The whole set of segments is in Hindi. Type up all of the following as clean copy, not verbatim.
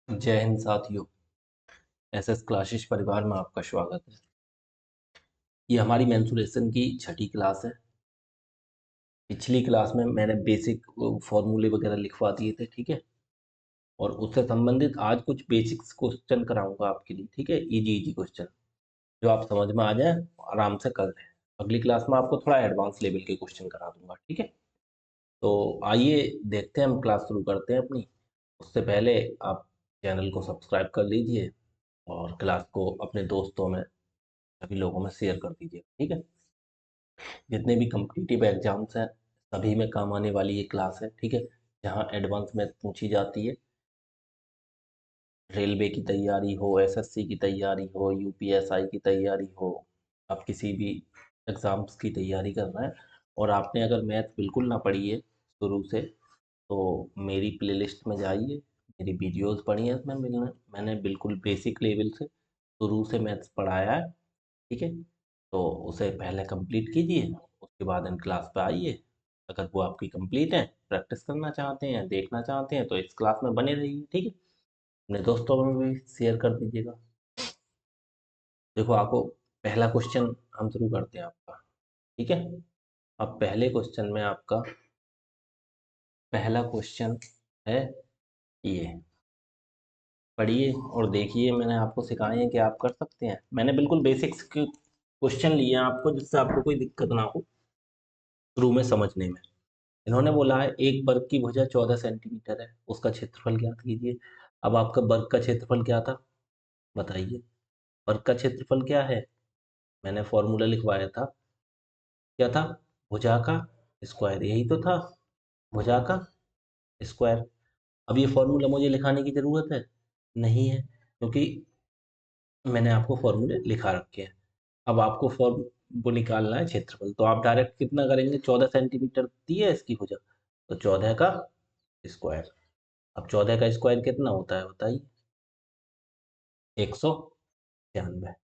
जय हिंद साथियों। एसएस क्लासेस परिवार में आपका स्वागत है। ये हमारी मेंसुरेशन की छठी क्लास है। पिछली क्लास में मैंने बेसिक फॉर्मूले वगैरह लिखवा दिए थे, ठीक है। और उससे संबंधित आज कुछ बेसिक्स क्वेश्चन कराऊंगा आपके लिए, ठीक है। इजी इजी क्वेश्चन जो आप समझ में आ जाए, आराम से कर लें। अगली क्लास में आपको थोड़ा एडवांस लेवल के क्वेश्चन करा दूंगा, ठीक है। तो आइए देखते हैं, हम क्लास शुरू करते हैं अपनी। उससे पहले आप चैनल को सब्सक्राइब कर लीजिए और क्लास को अपने दोस्तों में, सभी लोगों में शेयर कर दीजिए, ठीक है। जितने भी कम्पिटिटिव एग्जाम्स हैं सभी में काम आने वाली ये क्लास है, ठीक है। जहाँ एडवांस मैथ पूछी जाती है। रेलवे की तैयारी हो, एसएससी की तैयारी हो, यूपीएसआई की तैयारी हो, आप किसी भी एग्ज़ाम्स की तैयारी कर रहे हैं और आपने अगर मैथ बिल्कुल ना पढ़ी है शुरू से, तो मेरी प्लेलिस्ट में जाइए, मेरी वीडियोस पढ़ी हैं। इसमें मैंने बिल्कुल बेसिक लेवल से शुरू से मैथ्स पढ़ाया है, ठीक है। तो उसे पहले कंप्लीट कीजिए, उसके बाद इन क्लास पे आइए। अगर वो आपकी कंप्लीट है, प्रैक्टिस करना चाहते हैं, देखना चाहते हैं, तो इस क्लास में बने रहिए, ठीक है। अपने दोस्तों में भी शेयर कर दीजिएगा। देखो, आपको पहला क्वेश्चन हम शुरू करते हैं आपका, ठीक है। अब पहले क्वेश्चन में आपका पहला क्वेश्चन है ये। पढ़िए और देखिए, मैंने आपको सिखाए हैं कि आप कर सकते हैं। मैंने बिल्कुल बेसिक्स के क्वेश्चन लिए हैं आपको, जिससे आपको कोई दिक्कत ना हो शुरू में समझने में। इन्होंने बोला है एक वर्ग की भुजा 14 सेंटीमीटर है, उसका क्षेत्रफल ज्ञात कीजिए। अब आपका वर्ग का क्षेत्रफल क्या था, बताइए। वर्ग का क्षेत्रफल क्या है, मैंने फॉर्मूला लिखवाया था, क्या था? भुजा का स्क्वायर, यही तो था, भुजा का स्क्वायर। अब ये फॉर्मूला मुझे लिखाने की ज़रूरत है? नहीं है, क्योंकि मैंने आपको फॉर्मूले लिखा रखे हैं। अब आपको फॉर्म वो निकालना है क्षेत्रफल, तो आप डायरेक्ट कितना करेंगे, 14 सेंटीमीटर दी है इसकी भुजा, तो 14 का स्क्वायर। अब 14 का स्क्वायर कितना होता है बताइए? 196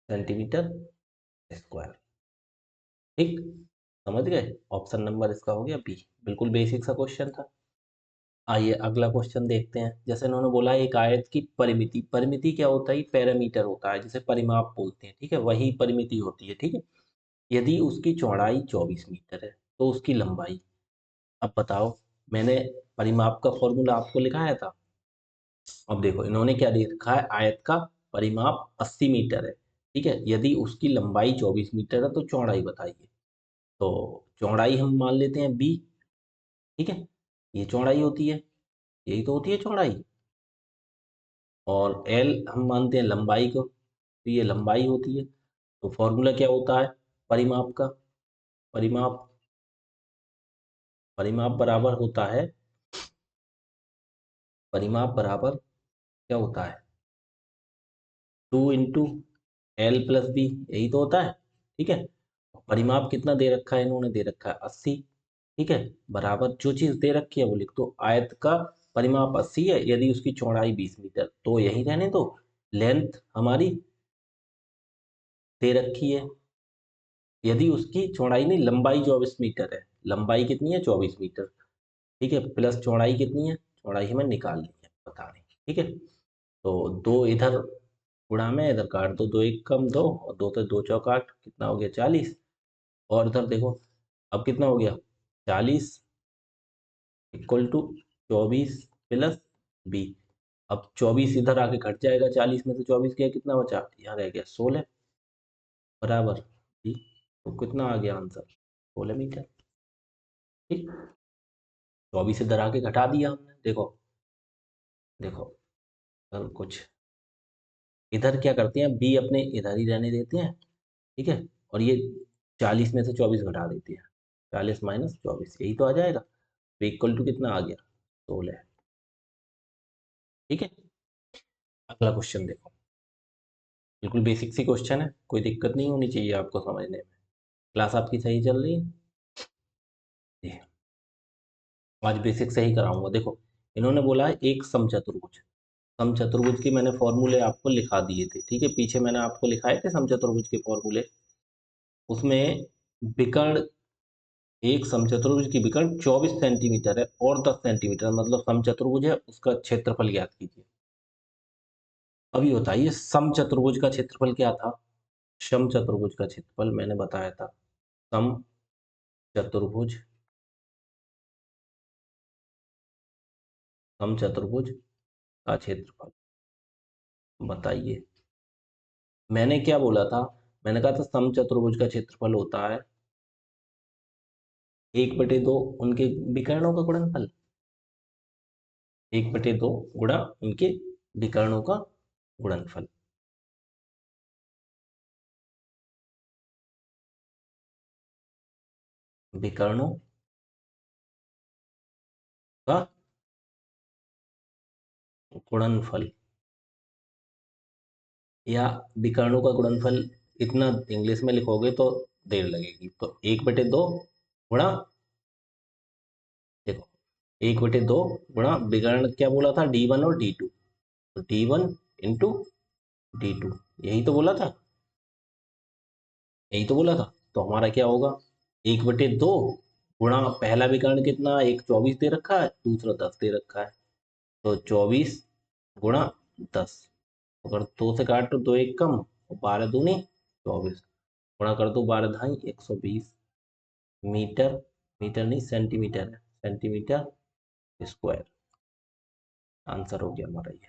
सेंटीमीटर स्क्वायर, ठीक। समझ गए? ऑप्शन नंबर इसका हो गया बी। बिल्कुल बेसिक सा क्वेश्चन था। आइए अगला क्वेश्चन देखते हैं। जैसे इन्होंने बोला एक आयत की परिमिति, परिमिति क्या होता है? पैरामीटर होता है, जिसे परिमाप बोलते हैं, ठीक है। वही परिमिति होती है, ठीक है। यदि उसकी चौड़ाई 24 मीटर है तो उसकी लंबाई, अब बताओ। मैंने परिमाप का फॉर्मूला आपको लिखाया था। अब देखो इन्होंने क्या दे रखा है, आयत का परिमाप 80 मीटर है, ठीक है। यदि उसकी लंबाई 24 मीटर है तो चौड़ाई बताइए। तो चौड़ाई हम मान लेते हैं बी, ठीक है। ये चौड़ाई होती है, यही तो होती है चौड़ाई। और एल हम मानते हैं लंबाई को, तो ये लंबाई होती है। तो फॉर्मूला क्या होता है परिमाप का? परिमाप, परिमाप बराबर होता है, परिमाप बराबर क्या होता है? 2 × L + B, यही तो होता है, ठीक है। परिमाप कितना दे रखा है, इन्होंने दे रखा है 80, ठीक है। बराबर जो चीज़ दे रखी है वो लिख दो। आयत का परिमाप 80 है, यदि उसकी चौड़ाई 20 मीटर, तो यही रहने दो। लेंथ हमारी दे रखी है, यदि उसकी चौड़ाई नहीं, लंबाई 24 मीटर है। लंबाई कितनी है? 24 मीटर, ठीक है। प्लस चौड़ाई कितनी है? चौड़ाई हमें निकालनी है, पता नहीं, ठीक है। तो दो इधर गुणा में इधर काट दो, 2 × 1 = 2 और 2 से 2 चौक 8, कितना हो गया? 40। और इधर देखो, अब कितना हो गया? 40 = 24 + b। अब 24 इधर आके घट जाएगा, 40 में से 24 गया, कितना बचा? यहाँ रह गया 16 बराबर b। तो कितना आ गया आंसर? 16 मीटर, ठीक। 24 इधर आके घटा दिया हमने, देखो देखो। अगर कुछ इधर क्या करते हैं, बी अपने इधर ही रहने देते हैं, ठीक है। और ये 40 में से 24 घटा देते हैं, 40 - 24, यही तो आ जाएगा। तो इक्वल टू कितना आ गया? 16, ठीक है। अगला क्वेश्चन देखो, बिल्कुल बेसिक सी क्वेश्चन है, कोई दिक्कत नहीं होनी चाहिए आपको समझने में। क्लास आपकी सही चल रही है जी। आज बेसिक से ही कराऊंगा। देखो इन्होंने बोला है एक समचतुर्भुज, समचतुर्भुज के मैंने फॉर्मूले आपको लिखा दिए थे, ठीक है। पीछे मैंने आपको लिखाए थे समचतुर्भुज के फॉर्मूले। उसमें विकर्ण एक समचतुर्भुज की विकर्ण 24 सेंटीमीटर है और 10 सेंटीमीटर, मतलब समचतुर्भुज है, उसका क्षेत्रफल ज्ञात कीजिए। अभी बताइए समचतुर्भुज का क्षेत्रफल क्या था? समचतुर्भुज का क्षेत्रफल मैंने बताया था, समचतुर्भुज समचतुर्भुज का क्षेत्रफल बताइए। मैंने क्या बोला था? मैंने कहा था समचतुर्भुज का क्षेत्रफल होता है 1/2 उनके विकर्णों का गुणनफल, 1/2 गुणा उनके विकर्णों का गुणनफल। विकर्णों का गुणनफल या विकर्णों का गुणनफल, इतना इंग्लिश में लिखोगे तो देर लगेगी। तो 1/2 गुणा, देखो 1/2 गुणा विकर्ण क्या बोला था, D1 और D2, तो D1 इंटू D2, यही तो बोला था, यही तो बोला था। तो हमारा क्या होगा, 1/2 गुणा पहला विकर्ण कितना, एक 24 दे रखा है, दूसरा 10 दे रखा है, तो 24 गुणा 10, अगर 2 से काट तो 2 एक कम, 12 दूनी 24, गुणा कर दो 12 ढाई 120 मीटर, मीटर नहीं सेंटीमीटर है, सेंटीमीटर स्क्वायर। आंसर हो गया हमारा ये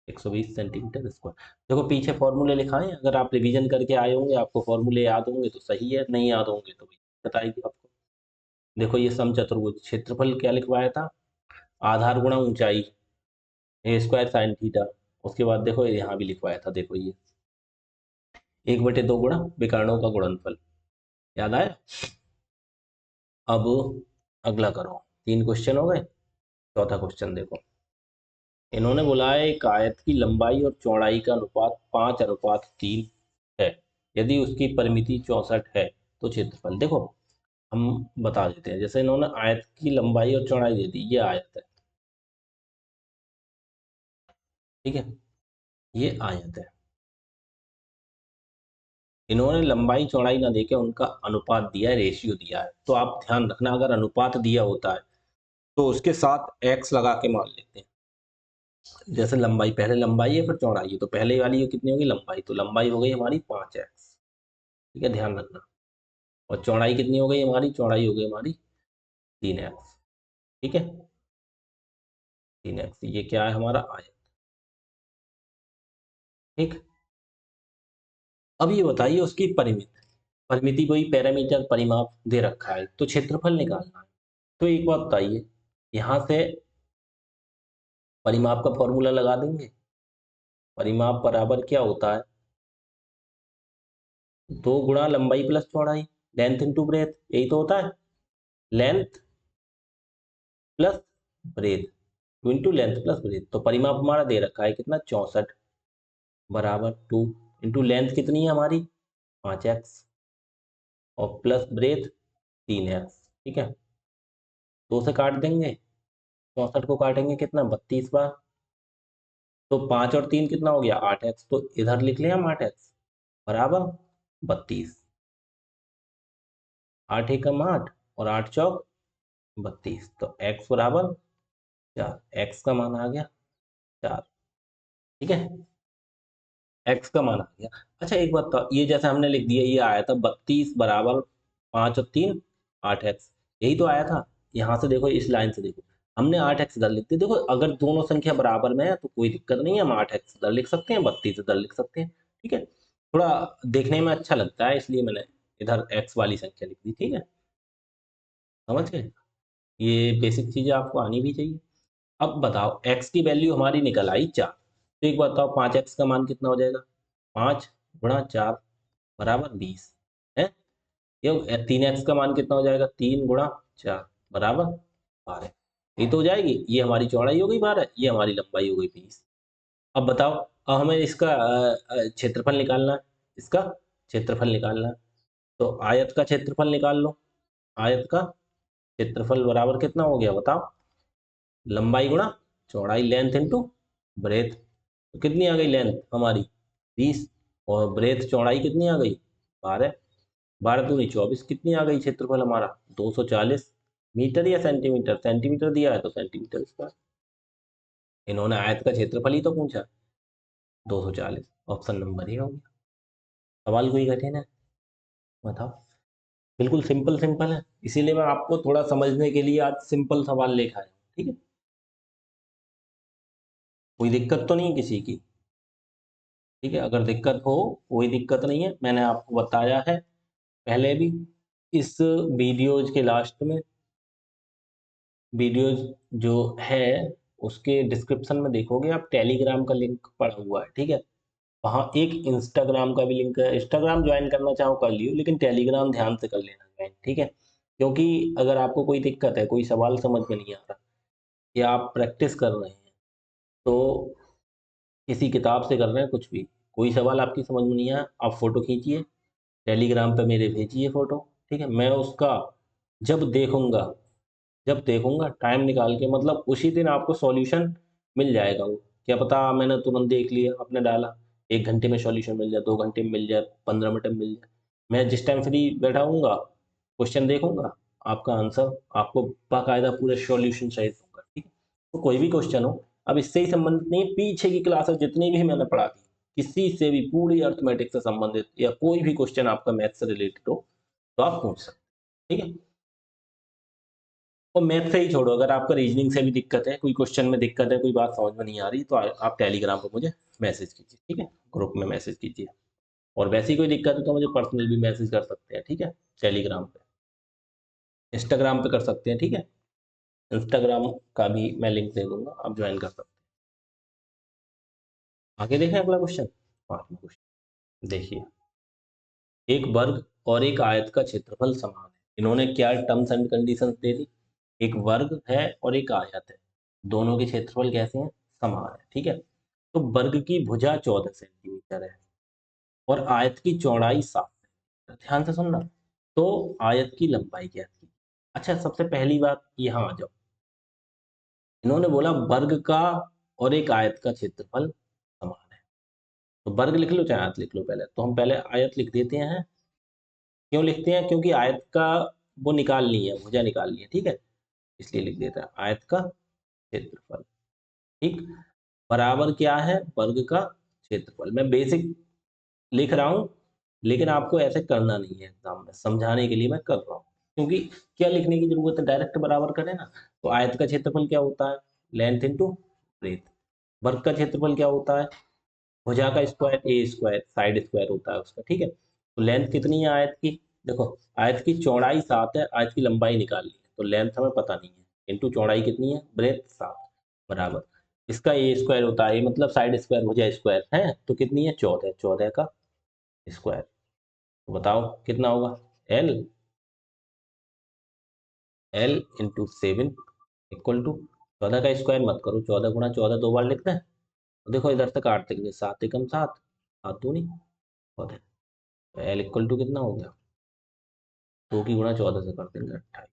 120 सेंटीमीटर स्क्वायर। देखो पीछे फॉर्मूले लिखा है, अगर आप रिवीजन करके आए होंगे, आपको फॉर्मूले याद होंगे तो सही है, नहीं याद होंगे तो बताएगी आपको। देखो ये समचतुर्भुज क्षेत्रफल क्या लिखवाया था, आधार गुणा ऊंचाई, ए स्क्वायर साइन थीटा। उसके बाद देखो यहाँ भी लिखवाया था, देखो ये 1/2 गुणा विकर्णों का गुणनफल, याद आया। अब अगला करो, 3 क्वेश्चन हो गए, चौथा क्वेश्चन देखो। इन्होंने बोला है एक आयत की लंबाई और चौड़ाई का अनुपात 5:3 है, यदि उसकी परिमिति 64 है तो क्षेत्रफल। देखो हम बता देते हैं, जैसे इन्होंने आयत की लंबाई और चौड़ाई दे दी, ये आयत है, ठीक है, ये आयत है। इन्होंने लंबाई चौड़ाई ना देके उनका अनुपात दिया है, रेशियो दिया है। तो आप ध्यान रखना, अगर अनुपात दिया होता है तो उसके साथ एक्स लगा के मान लेते हैं। जैसे लंबाई, पहले लंबाई है फिर चौड़ाई है, तो पहले वाली ये कितनी होगी, लंबाई, तो लंबाई हो गई हमारी 5x, ठीक है, ध्यान रखना। और चौड़ाई कितनी हो गई हमारी, चौड़ाई हो गई हमारी 3x, ठीक है, 3x, ये क्या है हमारा आयत, ठीक। अब ये बताइए उसकी परिमिति, परिमिति वही पैरामीटर परिमाप दे रखा है, तो क्षेत्रफल निकालना है। तो एक बात बताइए, यहाँ से परिमाप का फॉर्मूला लगा देंगे। परिमाप बराबर क्या होता है, 2 गुणा लंबाई प्लस चौड़ाई, लेंथ इंटू ब्रेथ, यही तो होता है, length plus breath, two into length plus breath. तो परिमाप हमारा दे रखा है कितना, 64 बराबर 2 इंटू लेंथ कितनी है हमारी 5x और प्लस ब्रेथ 3x, ठीक है, 2 से काट देंगे, 64 को काटेंगे कितना, 32 बार, तो 5 और 3 कितना हो गया 8x, तो इधर लिख लें हम 8x बराबर 32, 8 एकम 8 और 8 चौक 32, तो x बराबर 4, x का मान आ गया 4, ठीक है, x का मान आ गया। अच्छा एक बात तो, ये जैसे हमने लिख दिया, ये आया था 32 बराबर 5 और 3 8x, यही तो आया था। यहाँ से देखो, इस लाइन से देखो, हमने 8x इधर लिख दिया। देखो अगर दोनों संख्या बराबर में है तो कोई दिक्कत नहीं है, हम 8x इधर लिख सकते हैं, 32 इधर लिख सकते हैं, ठीक है, थोड़ा देखने में अच्छा लगता है, इसलिए मैंने इधर x वाली संख्या लिख दी, ठीक है, समझ गए। ये बेसिक चीजें आपको आनी भी चाहिए। अब बताओ x की वैल्यू हमारी निकल आई 4, तो एक बात बताओ 5x का मान कितना हो जाएगा, 5 गुणा 4 बराबर 20 है, ये 3x का मान कितना हो जाएगा, 3 गुणा 4 बराबर 12, ये तो हो जाएगी, ये हमारी चौड़ाई हो गई 12, ये हमारी लंबाई हो गई 20। अब बताओ, अब हमें इसका क्षेत्रफल निकालना है, इसका क्षेत्रफल निकालना है, तो आयत का क्षेत्रफल निकाल लो। आयत का क्षेत्रफल बराबर कितना हो गया बताओ, लंबाई गुणा चौड़ाई, लेंथ इंटू ब्रेथ, तो कितनी आ गई लेंथ हमारी 20 और ब्रेथ चौड़ाई कितनी आ गई 12, 12 दूनी 24, कितनी आ गई क्षेत्रफल हमारा 240 मीटर या सेंटीमीटर, सेंटीमीटर दिया है तो सेंटीमीटर स्क्वायर। इन्होंने आयत का क्षेत्रफल ही तो पूछा, 240, ऑप्शन नंबर ही हो गया। सवाल कोई कठिन है बताओ? बिल्कुल सिंपल सिंपल है, इसीलिए मैं आपको थोड़ा समझने के लिए आज सिंपल सवाल लेकर आया हूँ, ठीक है। कोई दिक्कत तो नहीं किसी की? ठीक है, अगर दिक्कत हो, कोई दिक्कत नहीं है, मैंने आपको बताया है पहले भी। इस वीडियोज के लास्ट में, वीडियोज जो है उसके डिस्क्रिप्शन में देखोगे आप, टेलीग्राम का लिंक पड़ा हुआ है, ठीक है। वहाँ एक इंस्टाग्राम का भी लिंक है, इंस्टाग्राम ज्वाइन करना चाहो कर लियो, लेकिन टेलीग्राम ध्यान से कर लेना ज्वाइन, ठीक है। क्योंकि अगर आपको कोई दिक्कत है, कोई सवाल समझ में नहीं आ रहा, या आप प्रैक्टिस कर रहे हैं, तो किसी किताब से कर रहे हैं कुछ भी, कोई सवाल आपकी समझ में नहीं आया, आप फोटो खींचिए, टेलीग्राम पे मेरे भेजिए फोटो, ठीक है। मैं उसका जब देखूंगा, जब देखूंगा टाइम निकाल के, मतलब उसी दिन आपको सॉल्यूशन मिल जाएगा। वो क्या पता मैंने तुरंत देख लिया, आपने डाला 1 घंटे में सॉल्यूशन मिल जाए, 2 घंटे में मिल जाए, 15 मिनट में मिल जाए। मैं जिस टाइम फ्री बैठा हूँगा, क्वेश्चन देखूंगा, आपका आंसर आपको बाकायदा पूरे सॉल्यूशन सहित दूंगा, ठीक है। तो कोई भी क्वेश्चन हो, अब इससे ही संबंधित नहीं, पीछे की क्लासेस जितनी भी मैंने पढ़ा थी, किसी से भी पूरी अर्थमेटिक से संबंधित या कोई भी क्वेश्चन आपका मैथ से रिलेटेड हो, तो आप पूछ सकते हैं, ठीक है। और मैथ से ही छोड़ो, अगर आपका रीजनिंग से भी दिक्कत है, कोई क्वेश्चन में दिक्कत है, कोई बात समझ में नहीं आ रही, तो आप टेलीग्राम पर मुझे मैसेज कीजिए, ठीक है, ग्रुप में मैसेज कीजिए। और वैसी कोई दिक्कत है तो मुझे पर्सनल भी मैसेज कर सकते हैं, ठीक है, टेलीग्राम पे, इंस्टाग्राम पे कर सकते हैं, ठीक है। इंस्टाग्राम का भी मैं लिंक दे दूंगा, आप ज्वाइन कर सकते हैं। आगे देखें अगला क्वेश्चन, पांचवा क्वेश्चन देखिए। एक वर्ग और एक आयत का क्षेत्रफल समान है। इन्होंने क्या टर्म्स एंड कंडीशंस दे दी? एक वर्ग है और एक आयत है, दोनों के क्षेत्रफल कैसे हैं? समान है, ठीक है। तो वर्ग की भुजा 14 सेंटीमीटर है और आयत की चौड़ाई 7 है। ध्यान से सुनना। तो आयत की लंबाई क्या थी? अच्छा, सबसे पहली बात यहाँ आ जाओ। इन्होंने बोला वर्ग का और एक आयत का क्षेत्रफल समान है। तो वर्ग लिख लो चाहे आयत लिख लो, पहले तो हम पहले आयत लिख देते हैं। क्यों लिखते हैं? क्योंकि आयत का वो निकालनी है, भुजा निकालनी है, ठीक है, इसलिए लिख देते हैं आयत का क्षेत्रफल, ठीक। बराबर क्या है? वर्ग का क्षेत्रफल। मैं बेसिक लिख रहा हूँ, लेकिन आपको ऐसे करना नहीं है एग्जाम में, समझाने के लिए मैं कर रहा हूँ। क्योंकि क्या लिखने की जरूरत है, डायरेक्ट बराबर करें ना। तो आयत का क्षेत्रफल क्या होता है? Length into breadth. वर्ग का क्षेत्रफल क्या होता है? भुजा का स्क्वायर, ए स्क्वायर, साइड स्क्वायर होता है उसका, ठीक है। तो लेंथ कितनी है आयत की? देखो, आयत की चौड़ाई 7 है, आयत की लंबाई निकालनी है, तो लेंथ हमें पता नहीं है, इंटू चौड़ाई कितनी है, ब्रेथ 7, बराबर इसका ए स्क्वायर होता है, मतलब साइड स्क्वायर भुजा स्क्वायर है, तो कितनी है? 14, 14 का स्क्वायर। तो बताओ कितना होगा? L, L into 7 equal to 14 का स्क्वायर मत करो, 14 गुणा 14 दो बार लिखते हैं। तो देखो इधर से काट देंगे, 7 एकम 7, 7 दूनी 14। एल इक्वल टू कितना हो गया? 2 की गुणा 14 से कर देंगे 28,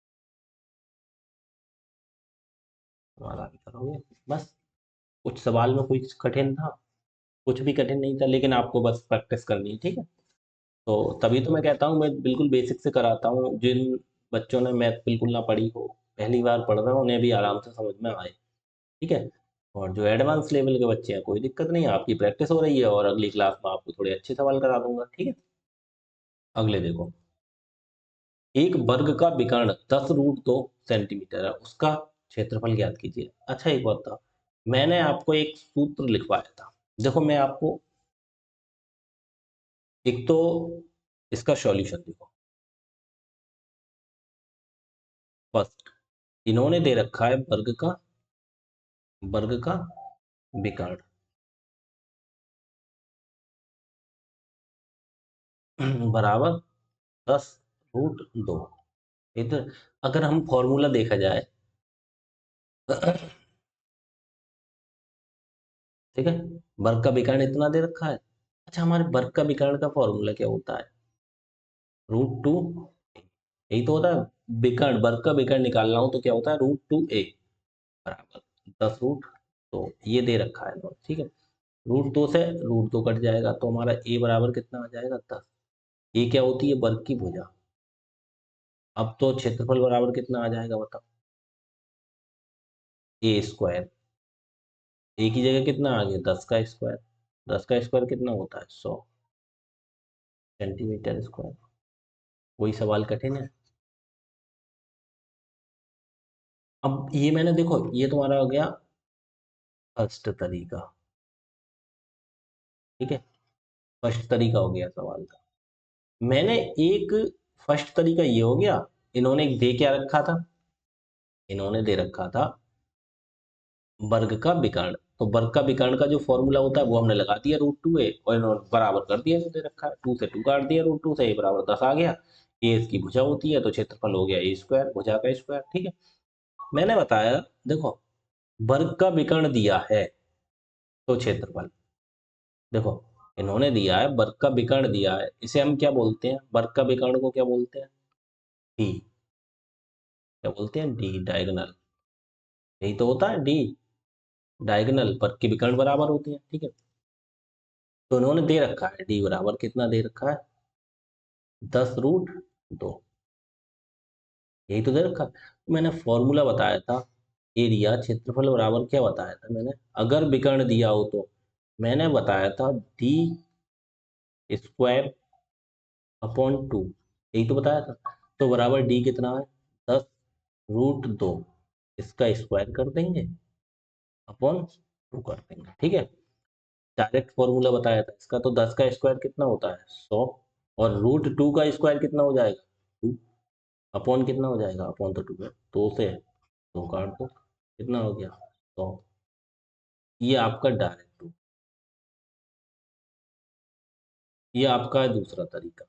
हमारा आंसर हो गया। बस, कुछ सवाल में कुछ कठिन था? कुछ भी कठिन नहीं था, लेकिन आपको बस प्रैक्टिस करनी है, ठीक है। तो तभी तो मैं कहता हूँ, मैं बिल्कुल बेसिक से कराता हूँ। जिन बच्चों ने मैथ बिल्कुल ना पढ़ी हो, पहली बार पढ़ रहे हो, उन्हें भी आराम से समझ में आए, ठीक है। और जो एडवांस लेवल के बच्चे हैं, कोई दिक्कत नहीं है, आपकी प्रैक्टिस हो रही है, और अगली क्लास में आपको थोड़े अच्छे सवाल करा दूंगा, ठीक है। अगले देखो, एक वर्ग का विकर्ण 10√2 सेंटीमीटर है, उसका क्षेत्रफल ज्ञात कीजिए। अच्छा, एक बात था, मैंने आपको एक सूत्र लिखवाया था। देखो, मैं आपको एक तो इसका सॉल्यूशन देखो। फर्स्ट, इन्होंने दे रखा है वर्ग का विकर्ण बराबर 10√2। इधर अगर हम फॉर्मूला देखा जाए, ठीक है, वर्ग का विकर्ण इतना दे रखा है। अच्छा, हमारे वर्ग का विकर्ण का फॉर्मूला क्या होता है? √2, यही तो होता है। विकर्ण, वर्ग का विकर्ण निकालना हो तो क्या होता है? √2a बराबर 10 तो ये दे रखा है, ठीक है। √2 से √2 कट जाएगा, तो हमारा a बराबर कितना आ जाएगा? 10। ये क्या होती है, वर्ग की भुजा। अब तो क्षेत्रफल बराबर कितना आ जाएगा बताओ, ए स्क्वायर। ए की जगह कितना आ गया, 10 का स्क्वायर। 10 का स्क्वायर कितना होता है, 100 सेंटीमीटर स्क्वायर। कोई सवाल कठिन है? अब ये मैंने देखो, ये तुम्हारा हो गया फर्स्ट तरीका, ठीक है। फर्स्ट तरीका हो गया सवाल का। मैंने एक फर्स्ट तरीका ये हो गया। इन्होंने दे क्या रखा था, इन्होंने दे रखा था वर्ग का विकर्ण। तो वर्ग का विकर्ण का जो फॉर्मूला होता है वो हमने लगा दिया, √2a, और इन्होंने बराबर कर दिया, जो दे रखा है 2 से 2 काट दिया, √2 से, a बराबर 10 आ गया। ए इसकी भुजा होती है, तो क्षेत्रफल हो गया ए स्क्वायर, भुजा का स्क्वायर, ठीक है। मैंने बताया, देखो वर्ग का विकर्ण दिया है तो क्षेत्रफल, देखो इन्होंने दिया है वर्ग का विकर्ण दिया है, इसे हम क्या बोलते हैं, वर्ग का विकर्ण को क्या बोलते हैं, डी। क्या बोलते हैं, डी, डायगोनल। यही तो होता है डी, डायगोनल, वर्ग के विकर्ण बराबर होते हैं, ठीक है। तो इन्होंने दे रखा है डी बराबर कितना दे रखा है, 10√2, यही तो दे रखा है। तो मैंने फॉर्मूला बताया था, एरिया क्षेत्रफल बराबर क्या बताया था मैंने, अगर विकर्ण दिया हो तो मैंने बताया था डी स्क्वायर/2, यही तो बताया था। तो बराबर डी कितना है, 10√2, इसका स्क्वायर कर देंगे अपॉन 2 कर देंगे, ठीक है। डायरेक्ट फॉर्मूला बताया था इसका, तो 10 का स्क्वायर कितना होता है, 100, और √2 का स्क्वायर कितना हो जाएगा, 2, अपॉन कितना हो जाएगा, अपॉन तो 2 है, 2 से 2 काट दो, कितना हो गया, 100। ये आपका डायरेक्ट, ये आपका है दूसरा तरीका।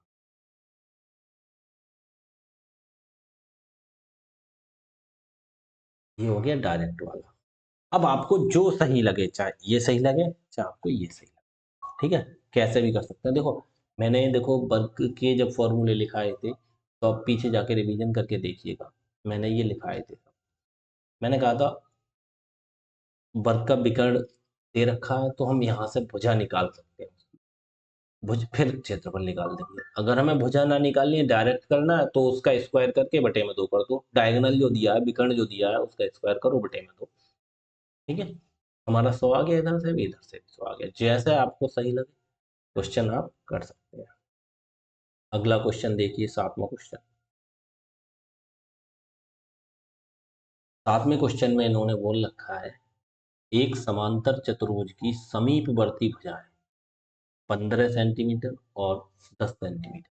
ये हो गया डायरेक्ट वाला। अब आपको जो सही लगे, चाहे ये सही लगे चाहे आपको ये सही लगे, ठीक है, कैसे भी कर सकते हैं। देखो मैंने, देखो वर्ग के जब फॉर्मूले लिखाए थे, तो आप पीछे जाके रिवीजन करके देखिएगा, मैंने ये लिखाए थे। मैंने कहा था वर्ग का विकर्ण दे रखा है तो हम यहाँ से भुजा निकाल सकते हैं, भुज फिर क्षेत्रफल निकाल देंगे। अगर हमें भुजा ना निकालनी है, डायरेक्ट करना है, तो उसका स्क्वायर करके बटे में 2 कर दो, डायगोनल जो दिया है, विकर्ण जो दिया है उसका स्क्वायर करो, बटे में 2, ठीक है। हमारा 100 आ गया, इधर से भी इधर से भी 100 आ गया, जैसे आपको सही लगे क्वेश्चन आप कर सकते हैं। अगला क्वेश्चन देखिए, 7वां क्वेश्चन। 7वें क्वेश्चन में इन्होंने बोल रखा है, एक समांतर चतुर्भुज की समीपवर्ती भुजाएं 15 सेंटीमीटर और 10 सेंटीमीटर।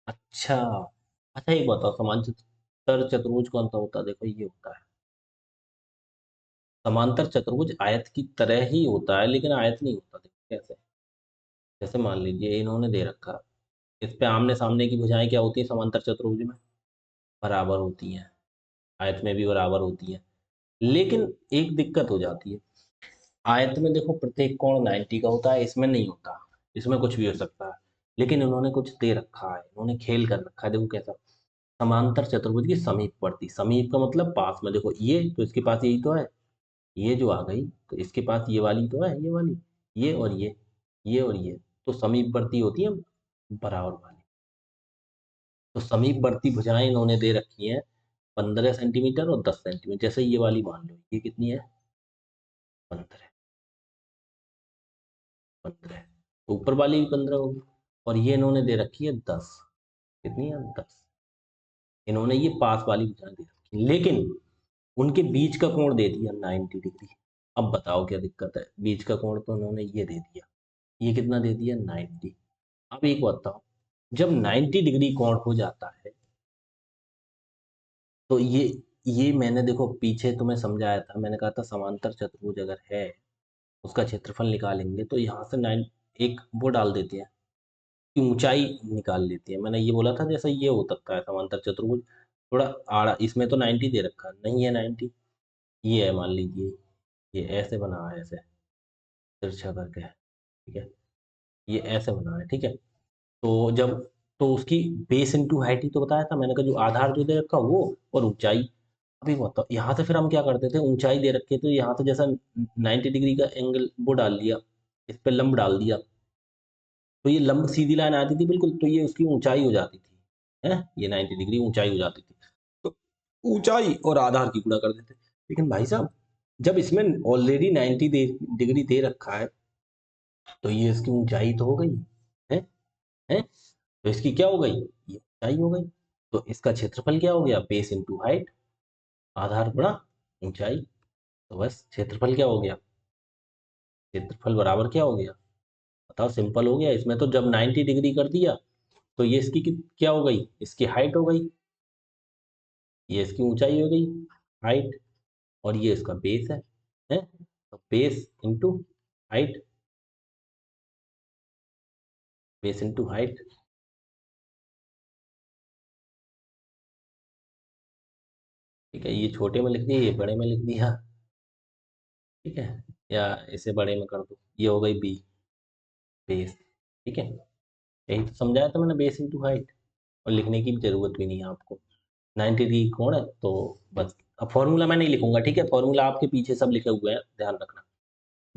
अच्छा, अच्छा एक बताओ, समांतर चतुर्भुज कौन सा होता है, देखो ये होता है समांतर चतुर्भुज, आयत की तरह ही होता है लेकिन आयत नहीं होता, देखो कैसे। जैसे मान लीजिए इन्होंने दे रखा, इस पे आमने सामने की भुजाएं क्या होती है समांतर चतुर्भुज में, बराबर होती हैं, आयत में भी बराबर होती हैं। लेकिन एक दिक्कत हो जाती है, आयत में देखो प्रत्येक कोण 90 का होता है, इसमें नहीं होता, इसमें कुछ भी हो सकता है। लेकिन इन्होंने कुछ दे रखा है, इन्होंने खेल कर रखा है, देखो कैसा, समांतर चतुर्भुज की समीपवर्ती, समीप का मतलब पास में, देखो ये तो इसके पास यही तो है, ये जो आ गई तो इसके पास ये वाली तो है, ये वाली, ये और ये और ये, तो समीपवर्ती होती है बराबर वाली। तो समीपवर्ती भुजाएं इन्होंने दे रखी हैं 15 सेंटीमीटर और 10 सेंटीमीटर। जैसे ये वाली मान लो, ये कितनी है, 15, 15, तो ऊपर वाली भी 15 होगी, और ये इन्होंने दे रखी है 10, कितनी है, 10। इन्होंने ये पास वाली भुजाएं दे रखी, लेकिन उनके बीच का कोण दे दिया 90 डिग्री। अब बताओ क्या दिक्कत है, बीच का कोण तो उन्होंने ये दे दिया, ये कितना दे दिया, 90। अब एक बताओ, जब 90 डिग्री कोण हो जाता है, तो ये मैंने देखो पीछे तुम्हें समझाया था, मैंने कहा था समांतर चतुर्भुज अगर है, उसका क्षेत्रफल निकालेंगे तो यहाँ से 9 एक वो डाल देते हैं कि ऊंचाई निकाल लेते हैं। मैंने ये बोला था जैसे ये हो सकता है समांतर चतुर्भुज थोड़ा आड़ा, इसमें तो 90 दे रखा नहीं है, 90 ये है, मान लीजिए ये ऐसे बना है, ऐसे तिरछा करके, ठीक है, ये ऐसे बना है, ठीक है। तो जब, तो उसकी बेस इंटू हाइट ही तो बताया था मैंने, कहा जो आधार जो दे रखा वो और ऊंचाई। अभी बताओ यहाँ से फिर हम क्या करते थे, ऊंचाई दे रखी है तो यहाँ से जैसा 90 डिग्री का एंगल वो डाल लिया, इस पे लंब डाल दिया, तो ये लंब सीधी लाइन आती थी बिल्कुल, तो ये उसकी ऊंचाई हो जाती थी, है, ये 90 डिग्री ऊंचाई हो जाती थी। तो ऊंचाई और आधार की गुणा कर देते। लेकिन भाई साहब, जब इसमें ऑलरेडी 90 डिग्री दे रखा है, तो ये इसकी ऊंचाई तो हो गई है, है, तो इसकी क्या हो गई, ये ऊंचाई हो गई। तो इसका क्षेत्रफल क्या हो गया, बेस इंटू हाइट, आधार गुणा ऊंचाई। तो बस क्षेत्रफल क्या हो गया, क्षेत्रफल बराबर क्या हो गया, बताओ, सिंपल हो गया। इसमें तो जब 90 डिग्री कर दिया, तो ये इसकी क्या हो गई, इसकी हाइट हो गई, ये इसकी ऊंचाई हो गई, हाइट, और ये इसका बेस है, तो base into height, base into height. ठीक है, ये छोटे में लिख दिया, ये बड़े में लिख दिया, ठीक है, या इसे बड़े में कर दो, ये हो गई बी, बेस। ठीक है, यही तो समझाया था मैंने, बेस इंटू हाइट, और लिखने की भी जरूरत भी नहीं है आपको। 90 डिग्री कोण है, तो बस। अब फॉर्मूला मैं नहीं लिखूंगा, ठीक है, फॉर्मूला आपके पीछे सब लिखे हुए हैं, ध्यान रखना।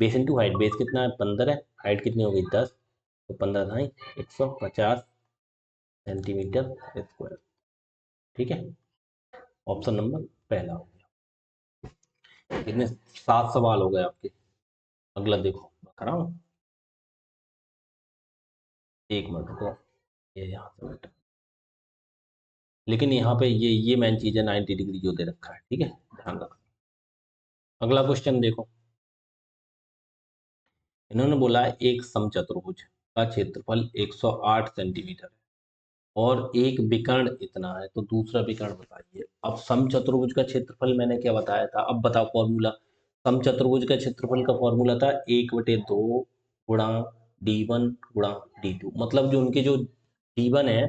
बेस इंटू हाइट, बेस कितना है 15 है, हाइट कितनी हो गई 10, तो 15 धाई 150 सेंटीमीटर स्क्वायर। ठीक है, ऑप्शन नंबर पहला हो गया। कितने, 7 सवाल हो गए आपके। अगला देखो, मैं कराऊं, एक मिनट रुको, ये यहाँ से बेटा, लेकिन यहाँ पे ये मेन चीज है, 90 डिग्री जो दे रखा है, ठीक है, ध्यान रखना। अगला क्वेश्चन देखो, इन्होंने बोला है एक समचतुर्भुज का क्षेत्रफल 108 सेंटीमीटर है और एक विकर्ण इतना है, तो दूसरा विकर्ण बताइए। अब समचतुर्भुज का क्षेत्रफल मैंने क्या बताया था, अब बताओ फॉर्मूला। समचतुर्भुज का क्षेत्रफल का फॉर्मूला था 1/2 गुणा d1 गुणा d2, मतलब जो उनके जो d1 है,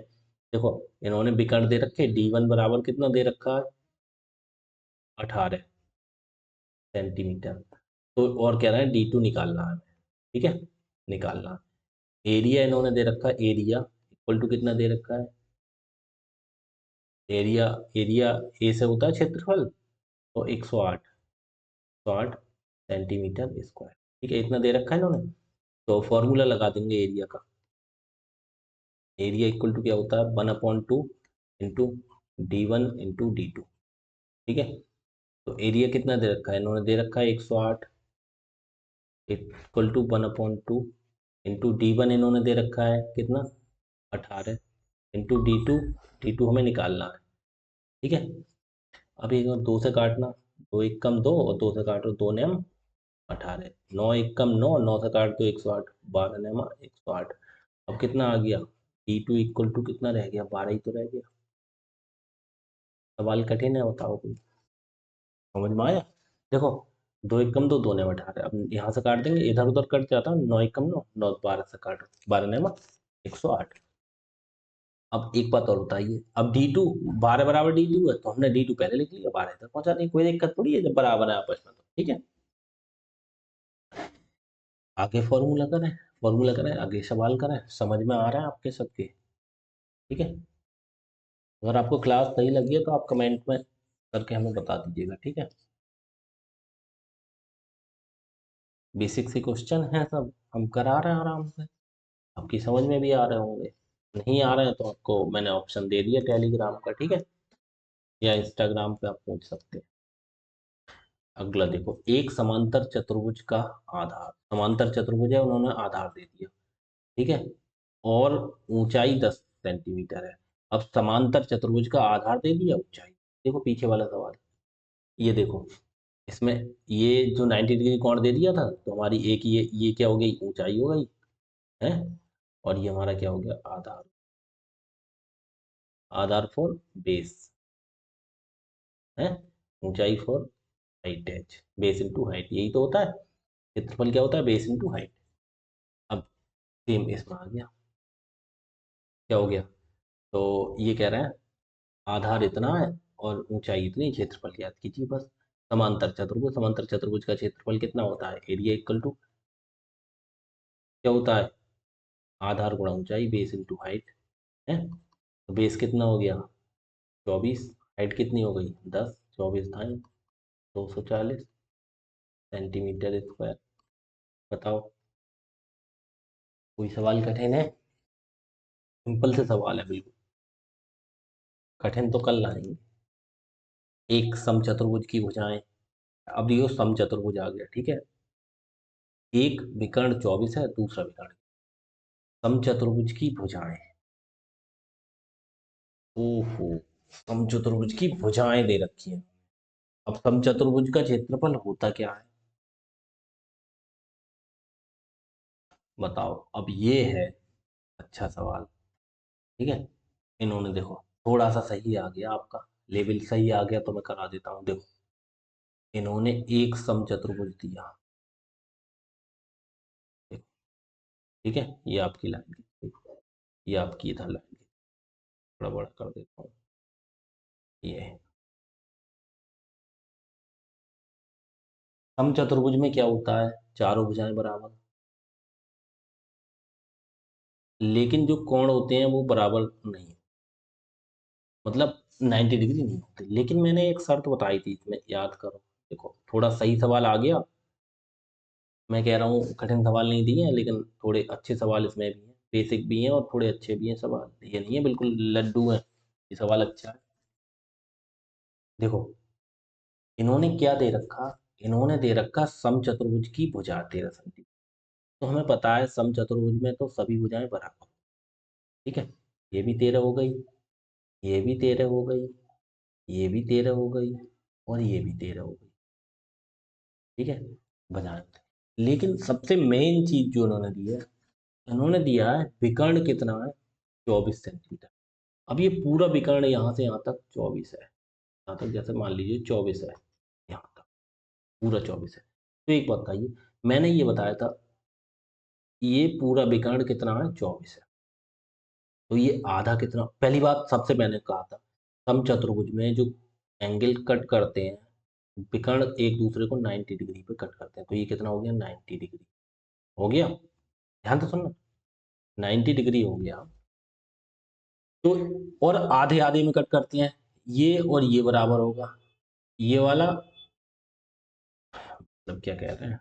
देखो इन्होंने विकर्ण दे रखे, d1 बराबर कितना दे रखा है, 18 सेंटीमीटर, तो और कह रहा है d2 निकालना है, ठीक है, निकालना है। एरिया इन्होंने दे रखा है, एरिया इक्वल टू कितना दे रखा है, एरिया, एरिया ए से होता है क्षेत्रफल, तो 108 सेंटीमीटर स्क्वायर, ठीक है, इतना दे रखा है इन्होंने। तो फॉर्मूला लगा देंगे एरिया का, एरिया इक्वल टू क्या होता है, 1/2 इंटू d1 इंटू d2, ठीक है। तो एरिया कितना दे रखा है, इन्होंने दे रखा है 108 इक्वल टू 1/2 इंटू d1 इन्होंने दे रखा है कितना, 18 इंटू d2 हमें निकालना है, ठीक है। अब एक दो से काटना, दो एक कम दो, और दो से काटो, दो ने हम 18, नौ एक कम नौ, नौ से काट दो 108, 12 ने हम 108। अब कितना आ गया, d2 इक्वल टू कितना रह गया, 12 ही तो रह गया। सवाल कठिन है, बताओ कोई, समझ में आया। देखो, दो एक कम दो, दो ने 18, अब यहाँ से काट देंगे, इधर उधर कट जाता, नौ एक कम नौ, नौ 12 से काटो, 12 ने 108। अब एक बात और बताइए, अब d2 12 बराबर d2 है, तो हमने d2 पहले लिख लिया, 12 तक पहुंचा देंगे, कोई दिक्कत थोड़ी है जब बराबर है आपस में, तो ठीक है। आगे फॉर्मूला करें, आगे सवाल करें, समझ में आ रहा है आपके सबके, ठीक है। अगर आपको क्लास सही लगी है, तो आप कमेंट में करके हमें बता दीजिएगा, ठीक है। बेसिक से क्वेश्चन है सब, हम करा रहे हैं आराम से, आपकी समझ में भी आ रहे होंगे। नहीं आ रहे हैं तो आपको मैंने ऑप्शन दे दिया टेलीग्राम का, ठीक है, या इंस्टाग्राम पे आप पूछ सकते हैं। अगला देखो, एक समांतर चतुर्भुज का आधार, समांतर चतुर्भुज है, उन्होंने आधार दे दिया, ठीक है, और ऊंचाई 10 सेंटीमीटर है। अब समांतर चतुर्भुज का आधार दे दिया, ऊंचाई देखो, पीछे वाला सवाल, ये देखो, इसमें ये जो 90 डिग्री कोण दे दिया था, तो हमारी एक ये क्या हो गई, ऊंचाई हो गई है, और ये हमारा क्या हो गया, आधार, आधार फॉर बेस है, ऊंचाई for height H, base into height, यही तो होता है, क्षेत्रफल क्या होता है, बेस इंटू हाइट। अब सेम इसमें आ गया, क्या हो गया, तो ये कह रहा है आधार इतना है और ऊंचाई इतनी, क्षेत्रफल याद कीजिए बस। समांतर चतुर्भुज का क्षेत्रफल कितना होता है, एरिया इक्वल टू क्या होता है, आधार गुणा ऊंचाई, बेस इंटू हाइट है। तो बेस कितना हो गया, 24, हाइट कितनी हो गई 10, 24 धाई 240 सेंटीमीटर स्क्वायर, बताओ। कोई सवाल कठिन है? सिंपल से सवाल है बिल्कुल। कठिन तो कल लाएंगे। एक समचतुर्भुज की भुजाएं। अब ये समचतुर्भुज आ गया, ठीक है। एक विकर्ण 24 है, दूसरा विकर्ण। समचतुर्भुज की भुजाएं। ओहो। समचतुर्भुज की भुजाएं दे रखी हैं। अब समचतुर्भुज का क्षेत्रफल होता क्या है? बताओ, अब ये है अच्छा सवाल। ठीक है। इन्होंने देखो, थोड़ा सा सही आ गया आपका, लेवल सही आ गया तो मैं करा देता हूँ। देखो, इन्होंने एक समचतुर्भुज दिया। देखो, ठीक है, ये आपकी लाइन की, ये आपकी इधर लाइन की। थोड़ा बड़ा कर देता हूँ। ये है। समचतुर्भुज में क्या होता है? चारों भुजाएं बराबर। लेकिन जो कोण होते हैं वो बराबर नहीं, मतलब 90 डिग्री नहीं होते। लेकिन मैंने एक शर्त बताई थी, इसमें याद करो। देखो, थोड़ा सही सवाल आ गया। मैं कह रहा हूँ कठिन सवाल नहीं दिए हैं, लेकिन थोड़े अच्छे सवाल इसमें भी हैं, बेसिक भी हैं और थोड़े अच्छे भी हैं सवाल। ये नहीं है बिल्कुल लड्डू है। ये सवाल अच्छा है। देखो, इन्होंने क्या दे रखा? इन्होंने दे रखा समचतुर्भुज की भुजा 13 सेंटीमीटर। तो हमें पता है समचतुर्भुज में तो सभी भुजाएं बराबर। ठीक है। ये भी 13 हो गई, ये भी 13 हो गई, ये भी 13 हो गई, और ये भी 13 हो गई। ठीक है। बनाए थे। लेकिन सबसे मेन चीज जो उन्होंने दी है, उन्होंने दिया है विकर्ण कितना है? 24 सेंटीमीटर। अब ये पूरा विकर्ण यहाँ से यहाँ तक 24 है। यहाँ तक जैसे मान लीजिए 24 है, यहाँ तक पूरा 24 है। तो एक बात बताइए, मैंने ये बताया था ये पूरा विकर्ण कितना है? 24 है। तो ये आधा कितना? पहली बात, सबसे मैंने कहा था समचतुर्भुज में जो एंगल कट करते हैं विकर्ण एक दूसरे को 90 डिग्री पे कट करते हैं। तो ये कितना हो गया? 90 डिग्री हो गया। ध्यान तो सुनना, 90 डिग्री हो गया। तो और आधे आधे में कट करते हैं, ये और ये बराबर होगा। ये वाला मतलब क्या कह रहे हैं?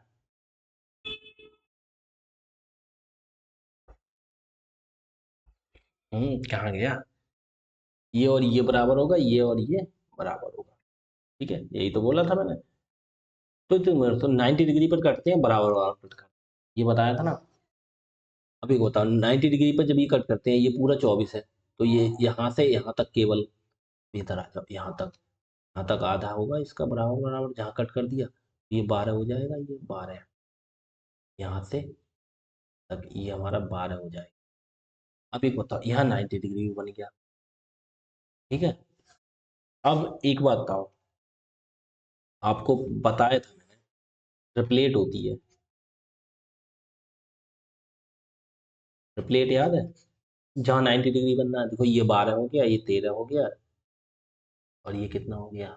कहाँ गया? ये और ये बराबर होगा, ये और ये बराबर होगा। ठीक है, यही तो बोला था मैंने। तो 90 डिग्री पर कटते हैं, बराबर बराबर कट करते हैं। ये बताया था ना। अभी को बताओ, 90 डिग्री पर जब ये कट करते हैं, ये पूरा 24 है। तो ये यहाँ से यहाँ तक केवल, इधर आ जाओ, यहाँ तक आधा होगा इसका, बराबर बराबर जहाँ कट कर दिया। ये 12 हो जाएगा, ये 12। यहाँ से तक ये हमारा 12 हो जाएगा। अब एक बताओ, यहाँ 90 डिग्री भी बन गया। ठीक है। अब एक बात बताओ, आपको बताया था मैंने, ट्रिपलेट होती है। ट्रिपलेट याद है? जहाँ 90 डिग्री बनना है। देखो, ये 12 हो गया, ये 13 हो गया, और ये कितना हो गया?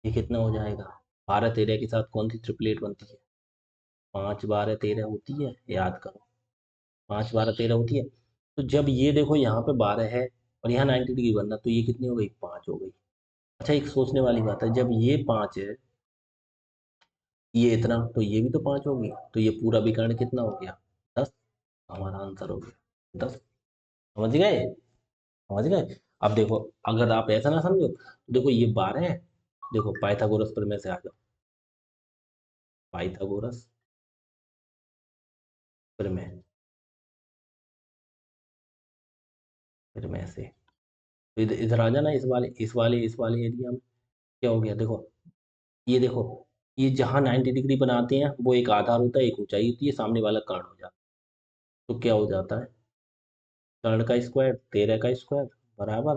ये कितना हो जाएगा? 12 13 के साथ कौन सी ट्रिपलेट बनती है? 5 12 13 होती है, याद करो। 5 12 13 होती है। तो जब ये देखो यहाँ पे 12 है और यहाँ 90 डिग्री बनना, तो ये कितनी हो गई? 5 हो गई। अच्छा, एक सोचने वाली बात है, जब ये 5 है, ये इतना, तो ये भी तो 5 होगी। तो ये पूरा विकर्ण कितना हो गया? 10। हमारा आंसर हो गया 10। समझ गए? समझ गए? अब देखो, अगर आप ऐसा ना समझो तो देखो, ये 12 है। देखो, पाइथागोरस प्रमेय से आ जाओ। पाइथागोरस प्रमेय, प्रमेय से तो इधर आ जाना, इस वाले एरिया में। क्या हो गया? देखो, ये देखो, ये जहाँ 90 डिग्री बनाते हैं वो एक आधार होता है, एक ऊंचाई होती है, सामने वाला कर्ण हो जाता है। तो क्या हो जाता है? कर्ण का स्क्वायर 13 का स्क्वायर बराबर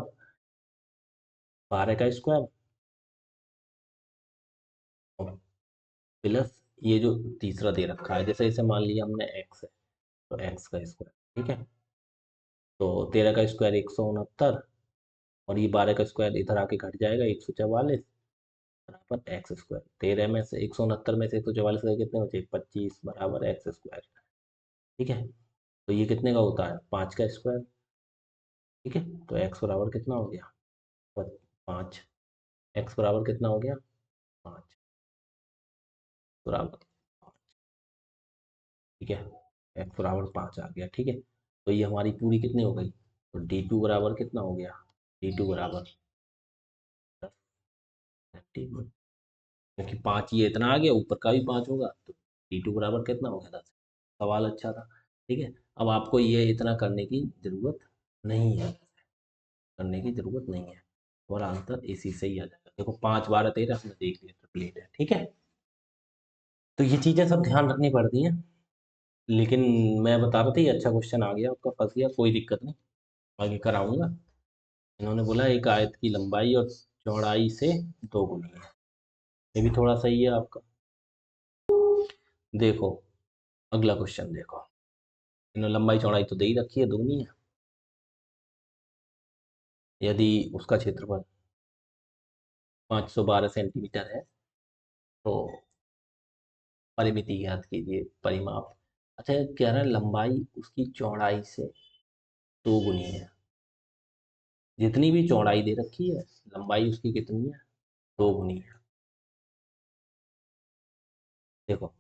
12 का स्क्वायर, प्लस ये जो तीसरा दे रखा है, जैसे इसे मान लिया हमने एक्स है, तो एक्स का स्क्वायर। ठीक है। तो 13 का स्क्वायर 169, और ये 12 का स्क्वायर इधर आके घट जाएगा 144, बराबर एक्स स्क्वायर। 13 में से 169 में से 144 गए, कितने बचे? 25, बराबर एक्स स्क्वायर। ठीक है। तो ये कितने का होता है? 5 का स्क्वायर। ठीक है। तो एक्स बराबर कितना हो गया? 5। एक्स बराबर कितना हो गया? 5 बराबर 5। ठीक है। x बराबर 5 आ गया। ठीक है, तो ये हमारी पूरी कितनी हो गई, तो d2 बराबर कितना हो गया, d2 बराबर 10 सेंटीमीटर, क्योंकि 5 ये इतना आ गया, ऊपर का भी 5 होगा, तो d2 बराबर कितना हो गया 10। सवाल अच्छा था। ठीक है, अब आपको ये इतना करने की ज़रूरत नहीं है, करने की ज़रूरत नहीं है, और आंसर इसी से ही आ जाएगा। देखो 5 12 13 हमने देख लिया, ट्रिपलेट है। ठीक है, तो ये चीज़ें सब ध्यान रखनी पड़ती हैं, लेकिन मैं बता रहा था ये अच्छा क्वेश्चन आ गया, आपका फंस गया, कोई दिक्कत नहीं, आगे कराऊंगा। इन्होंने बोला एक आयत की लंबाई और चौड़ाई से दोगुनी है, ये भी थोड़ा सही है आपका। देखो अगला क्वेश्चन देखो, इन्होंने लंबाई चौड़ाई तो दे ही रखी है, दोगुनी है। यदि उसका क्षेत्रफल 512 सेंटीमीटर है, तो परिमिति ज्ञात कीजिए, परिमाप। अच्छा, कह रहा है लंबाई उसकी चौड़ाई से दोगुनी है, जितनी भी चौड़ाई दे रखी है, लंबाई उसकी कितनी है, दोगुनी है। देखो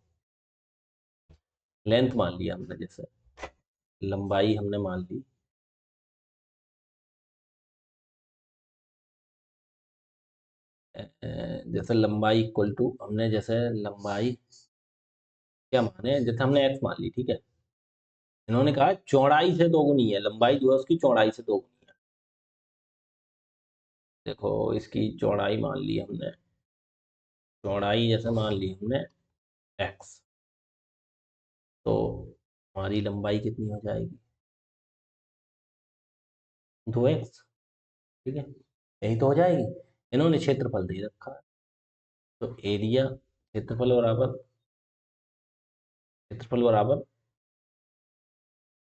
लेंथ मान लिया हमने, जैसे लंबाई हमने मान ली जैसे लंबाई इक्वल टू, हमने जैसे लंबाई क्या माने, जैसे हमने एक्स मान ली। ठीक है, इन्होंने कहा चौड़ाई से दोगुनी है, लंबाई जो है उसकी चौड़ाई से दोगुनी है। देखो इसकी चौड़ाई मान ली हमने, चौड़ाई जैसे मान ली हमने एक्स, तो हमारी लंबाई कितनी हो जाएगी, 2x। ठीक है, यही तो हो जाएगी। इन्होंने क्षेत्रफल दे रखा है, तो एरिया, क्षेत्रफल बराबर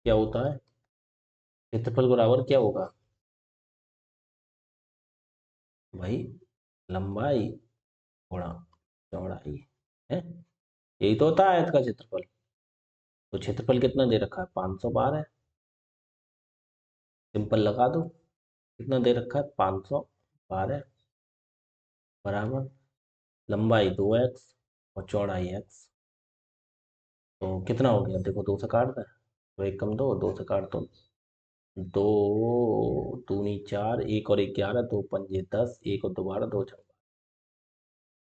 क्या होता है, क्षेत्रफल बराबर क्या होगा भाई, लंबाई गुणा चौड़ाई है, यही तो होता है आयत का क्षेत्रफल। तो क्षेत्रफल कितना दे रखा है, 512 है, सिंपल लगा दो, कितना दे रखा है 512 बराबर लंबाई 2x और चौड़ाई x, तो कितना हो गया, देखो 2 से काट दें, तो एक कम दो, 2 से काट दो, 2 दूनी 4, एक और एक 11, 2 पंजे 10, एक और दोबारा 2 छक्का,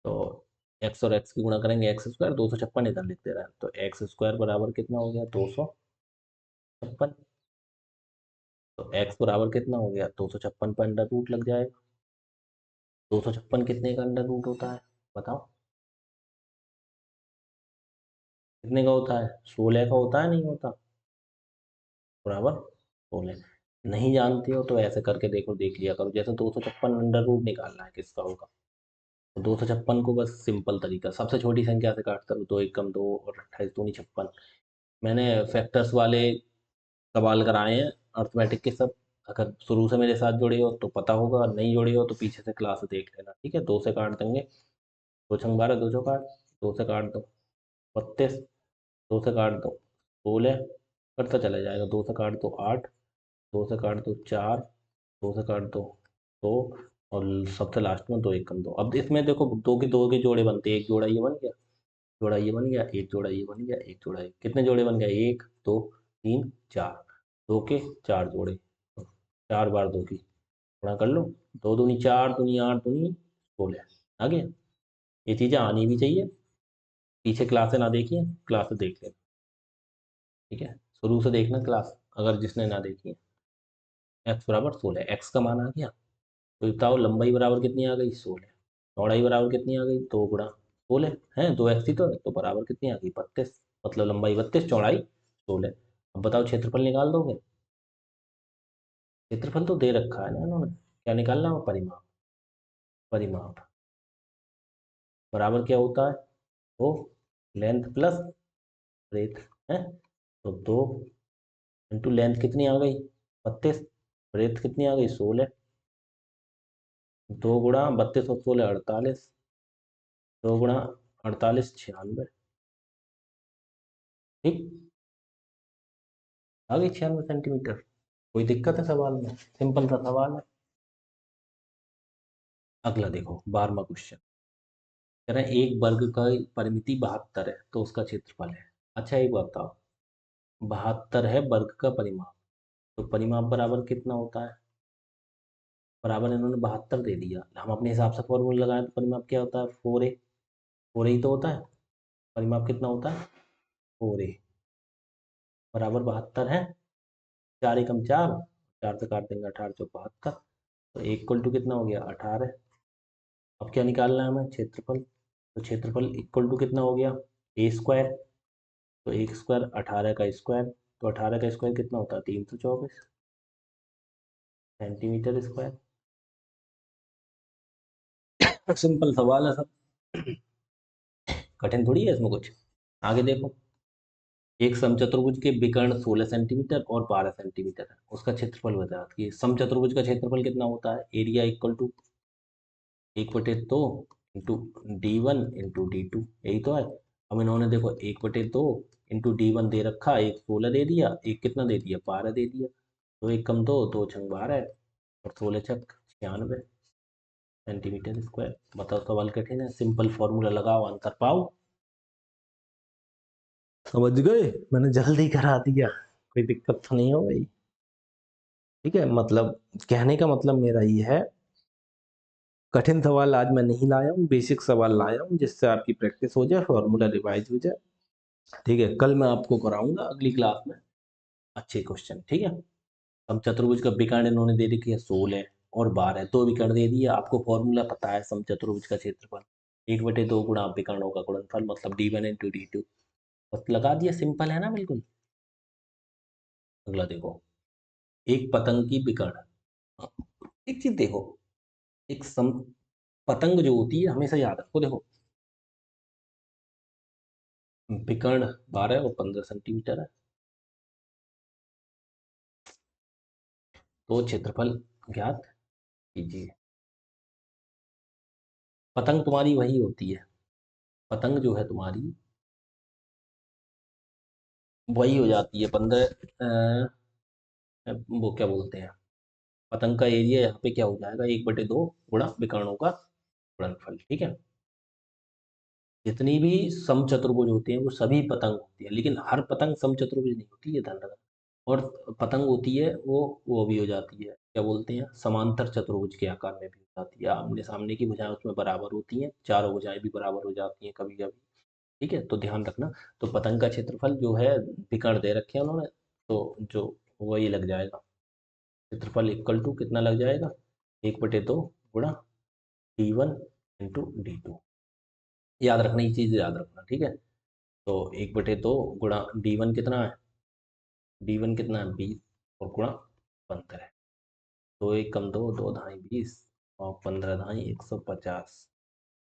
तो एक्स और एक्स की गुणा करेंगे, एक्स स्क्वायर, 256 इधर लिखते रहे, तो एक्स स्क्वायर बराबर कितना हो गया, 256। तो एक्स बराबर कितना हो गया, 256 पर अंडर रूट लग जाएगा। 256 कितने का अंडर रूट होता है, बताओ कितने का होता है, 16 का होता है, नहीं होता, बराबर 16। नहीं जानते हो तो ऐसे करके देखो, देख लिया करो, जैसे 256 अंडर रूट निकालना है किसका होगा, तो 256 को बस सिंपल तरीका, सबसे छोटी संख्या से काटता हूँ, 2 एकम 2 और 28 दूनी 56। मैंने फैक्टर्स वाले सवाल कराए हैं अर्थमेटिक के सब, अगर शुरू से मेरे साथ जुड़े हो तो पता होगा, और नहीं जुड़े हो तो पीछे से क्लास देख लेना। ठीक है, 2 से काट देंगे, 2 छंग 12, 2 चौकाट, 2 से काट दो 32, 2 से काट दो 16, करता चला जाएगा, 2 से काट दो 8, 2 से काट दो 4, 2 से काट दो 2, और सबसे लास्ट में 2 एकम 2। अब इसमें देखो दो के जोड़े बनते हैं, एक जोड़ा ये बन गया, जोड़ा ये बन गया, एक जोड़ा ये बन गया, एक जोड़ा ये, कितने जोड़े बन गए, 1 2 3 4, 2 के 4 जोड़े, 4 बार 2 की गुणा कर लो, 2 दूनी 4, दूनी 8, दूनी 16 आ गया। ये चीज़ें आनी भी चाहिए, पीछे क्लासे ना देखिए, क्लास देख लेना। ठीक है, शुरू से देखना क्लास, अगर जिसने ना देखी है। एक्स बराबर 16, एक्स का मान आ गया, तो बताओ लंबाई बराबर कितनी आ गई, 16, चौड़ाई बराबर कितनी आ गई, 2 गुणा 16 है, 2x ही तो है, तो बराबर कितनी आ गई, 32, मतलब लंबाई 32, चौड़ाई 16। अब बताओ क्षेत्रफल निकाल दोगे, क्षेत्रफल तो दे रखा है ना इन्होंने, क्या निकालना है, परिमाप, परिमाप बराबर क्या होता है, वो लेंथ प्लस ब्रेथ है, तो 2 इंटू लेंथ कितनी आ गई 32, ब्रेथ कितनी आ गई 16, 2 गुणा 32 और 16 48, 2 गुणा 48 96। ठीक, आ गई 96 सेंटीमीटर। कोई दिक्कत है सवाल में, सिंपल सा सवाल है। अगला देखो 12वां क्वेश्चन, कह रहे हैं एक वर्ग का परिमिति 72 है, तो उसका क्षेत्रफल है। अच्छा एक बात बताओ, 72 है वर्ग का परिमाप, तो परिमाप बराबर कितना होता है, बराबर इन्होंने 72 दे दिया, हम अपने हिसाब से फॉर्मूला लगाए तो परिमाप क्या होता है 4a, 4a ही तो होता है, परिमाप कितना होता है 4a बराबर 72 है, 4 एकम 4, 4 से काट देंगे 18 चौक 72, तो इक्वल टू कितना हो गया 18। अब क्या निकालना है हमें क्षेत्रफल, तो क्षेत्रफल इक्वल टू कितना हो गया ए स्क्वायर, तो एक स्क्वायर 18 का स्क्वायर, तो 18 का स्क्वायर कितना होता है 324 सेंटीमीटर स्क्वायर। सिंपल सवाल है सब, कठिन थोड़ी है इसमें कुछ। आगे देखो, एक समचतुर्भुज के विकर्ण 16 सेंटीमीटर और 12 सेंटीमीटर है, उसका क्षेत्रफल बता कि समचतुर्भुज का क्षेत्रफल कितना होता है, area equal to 1/2 into D1 into D2, यही तो है। अब इन्होंने देखो 1/2 इंटू D1 दे रखा, एक 16 दे दिया, एक कितना दे दिया 12 दे दिया, तो एक कम दो, 2 छंग 12 और 16 छक 96 सेंटीमीटर स्क्वायर। बताओ सवाल कठिन है, सिंपल फॉर्मूला लगाओ आंसर पाओ। समझ गए, मैंने जल्दी करा दिया, कोई दिक्कत तो नहीं हो गई। ठीक है, मतलब कहने का मतलब मेरा ये है, कठिन सवाल आज मैं नहीं लाया हूँ, बेसिक सवाल लाया हूँ जिससे आपकी प्रैक्टिस हो जाए, फॉर्मूला रिवाइज हो जाए। ठीक है, कल मैं आपको कराऊंगा अगली क्लास में अच्छे क्वेश्चन। ठीक है, समचतुर्भुज का विकर्ण इन्होंने दे रखी है 16 और 12, दो विकर्ण दे दिए, आपको फॉर्मूला पता है समचतुर्भुज का क्षेत्रफल 1/2 गुणा विकर्णों का गुणनफल, मतलब D1 इंटू D2, बस लगा दिया, सिंपल है ना बिल्कुल। अगला देखो, एक पतंग की विकर्ण, एक चीज देखो, एक पतंग जो होती है हमेशा याद रखो, देखो विकर्ण 12 और 15 सेंटीमीटर है, तो क्षेत्रफल ज्ञात कीजिए। पतंग तुम्हारी वही होती है, पतंग जो है तुम्हारी वही हो जाती है 15, वो क्या बोलते हैं, पतंग का एरिया यहाँ पे क्या हो जाएगा 1/2 गुणा विकर्णों का गुणनफल। ठीक है, जितनी भी समचतुर्भुज होते हैं वो सभी पतंग होती है, लेकिन हर पतंग समचतुर्भुज नहीं होती है, ध्यान रखना। और पतंग होती है वो भी हो जाती है, क्या बोलते हैं, समांतर चतुर्भुज के आकार में भी हो जाती है, आमने सामने की भुजाएं उसमें बराबर होती हैं, चारों भुजाएं भी बराबर हो जाती हैं कभी कभी। ठीक है, तो ध्यान रखना। तो पतंग का क्षेत्रफल जो है विकर्ण दे रखे हैं उन्होंने, तो जो वही लग जाएगा, क्षेत्रफल इक्वल टू कितना लग जाएगा 1/2 गुणा D1 इंटू D2, याद रखना, ये चीज़ याद रखना। ठीक है, तो 1/2 गुणा D1 कितना है, D1 कितना है 20 और गुणा 15 है, दो एक कम दो, दो ढाई 20 और 15 ढाई 150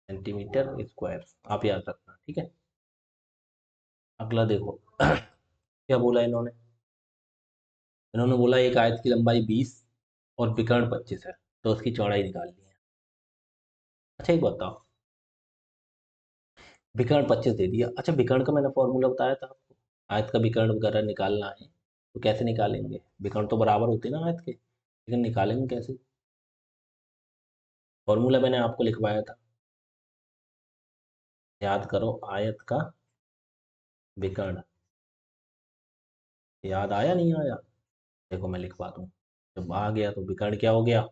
सेंटीमीटर स्क्वायर, आप याद रखना। ठीक है, अगला देखो क्या बोला इन्होंने, इन्होंने बोला एक आयत की लंबाई 20 और विकर्ण 25 है, तो उसकी चौड़ाई निकालनी है। अच्छा एक बताओ, विकर्ण 25 दे दिया, अच्छा विकर्ण का मैंने फॉर्मूला बताया था आपको, आयत का विकर्ण वगैरह निकालना है तो कैसे निकालेंगे, विकर्ण तो बराबर होते हैं ना आयत के, लेकिन निकालेंगे कैसे, फॉर्मूला मैंने आपको लिखवाया था, याद करो, आयत का विकर्ण, याद आया नहीं आया, देखो मैं लिखवा दूँ, जब आ गया तो विकर्ण क्या हो गया,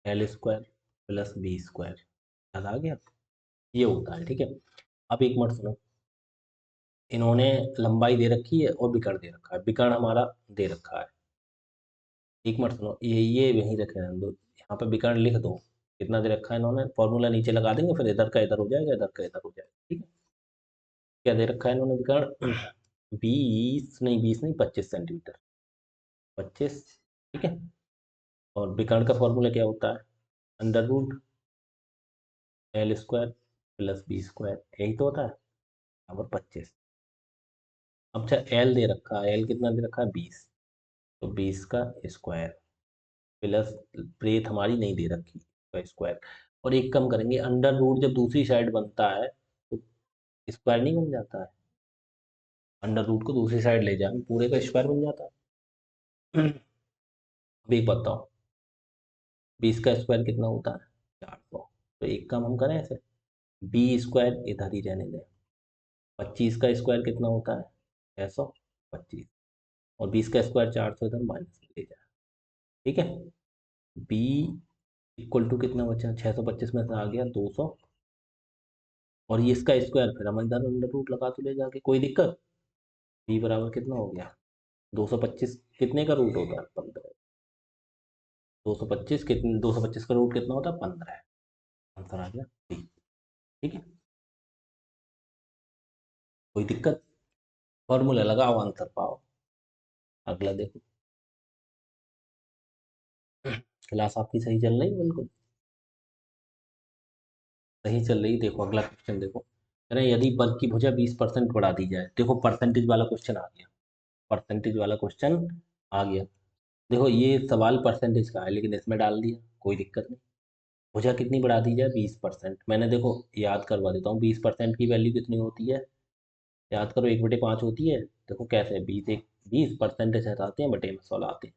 √L² प्लस B², याद आ गया, ये होता है। ठीक है, अब एक मिनट सुनो, इन्होंने लंबाई दे रखी है और विकर्ण दे रखा है, विकर्ण हमारा दे रखा है, एक मिनट सुनो, ये यहीं रखे रहने दो, यहाँ पे विकर्ण लिख दो, कितना दे रखा है इन्होंने, फॉर्मूला नीचे लगा देंगे, फिर इधर का इधर हो जाएगा, इधर का इधर हो जाएगा। ठीक है, क्या दे रखा है इन्होंने विकर्ण 20 नहीं 25 सेंटीमीटर, 25। ठीक है, और विकर्ण का फॉर्मूला क्या होता है, √L² प्लस B², यही तो होता है, बराबर 25। अब अच्छा एल दे रखा है, एल कितना दे रखा है 20, तो 20 का स्क्वायर प्लस प्रेत हमारी नहीं दे रखी का स्क्वायर, और एक कम करेंगे, अंडर रूट जब दूसरी साइड बनता है तो स्क्वायर नहीं बन जाता है, अंडर रूट को दूसरी साइड ले जाए पूरे का स्क्वायर बन जाता है। अब एक बताओ, 20 का स्क्वायर कितना होता है 400, तो एक काम हम करें ऐसे, B² इधर ही रहने दें, 25 का स्क्वायर कितना होता है 625, और 20 का स्क्वायर 400, इधर माइनस ले जाए। ठीक है, बी इक्वल टू कितना बचा, 625 में से आ गया 200, और ये इसका स्क्वायर, फिर हम इधर अंडर रूट लगा तो ले जाके, कोई दिक्कत। बी बराबर कितना हो गया 225, कितने का रूट होता है 15, 225 कितने, 225 का रूट कितना होता है 15 है। आंसर आ गया बी। ठीक है, कोई दिक्कत, फॉर्मूला लगाओ आंसर पाओ। अगला देखो, क्लास आपकी सही चल रही है, बिल्कुल सही चल रही। देखो अगला क्वेश्चन देखो, कह रहे हैं यदि वर्ग की भुजा 20% बढ़ा दी जाए। देखो परसेंटेज वाला क्वेश्चन आ गया, परसेंटेज वाला क्वेश्चन आ गया। देखो ये सवाल परसेंटेज का है, लेकिन इसमें डाल दिया, कोई दिक्कत नहीं। भुजा कितनी बढ़ा दी जाए 20%, मैंने देखो याद करवा देता हूँ, 20% की वैल्यू कितनी होती है, याद करो 1/5 होती है। देखो कैसे, 20% हटाते हैं, बटे में 16 आते हैं,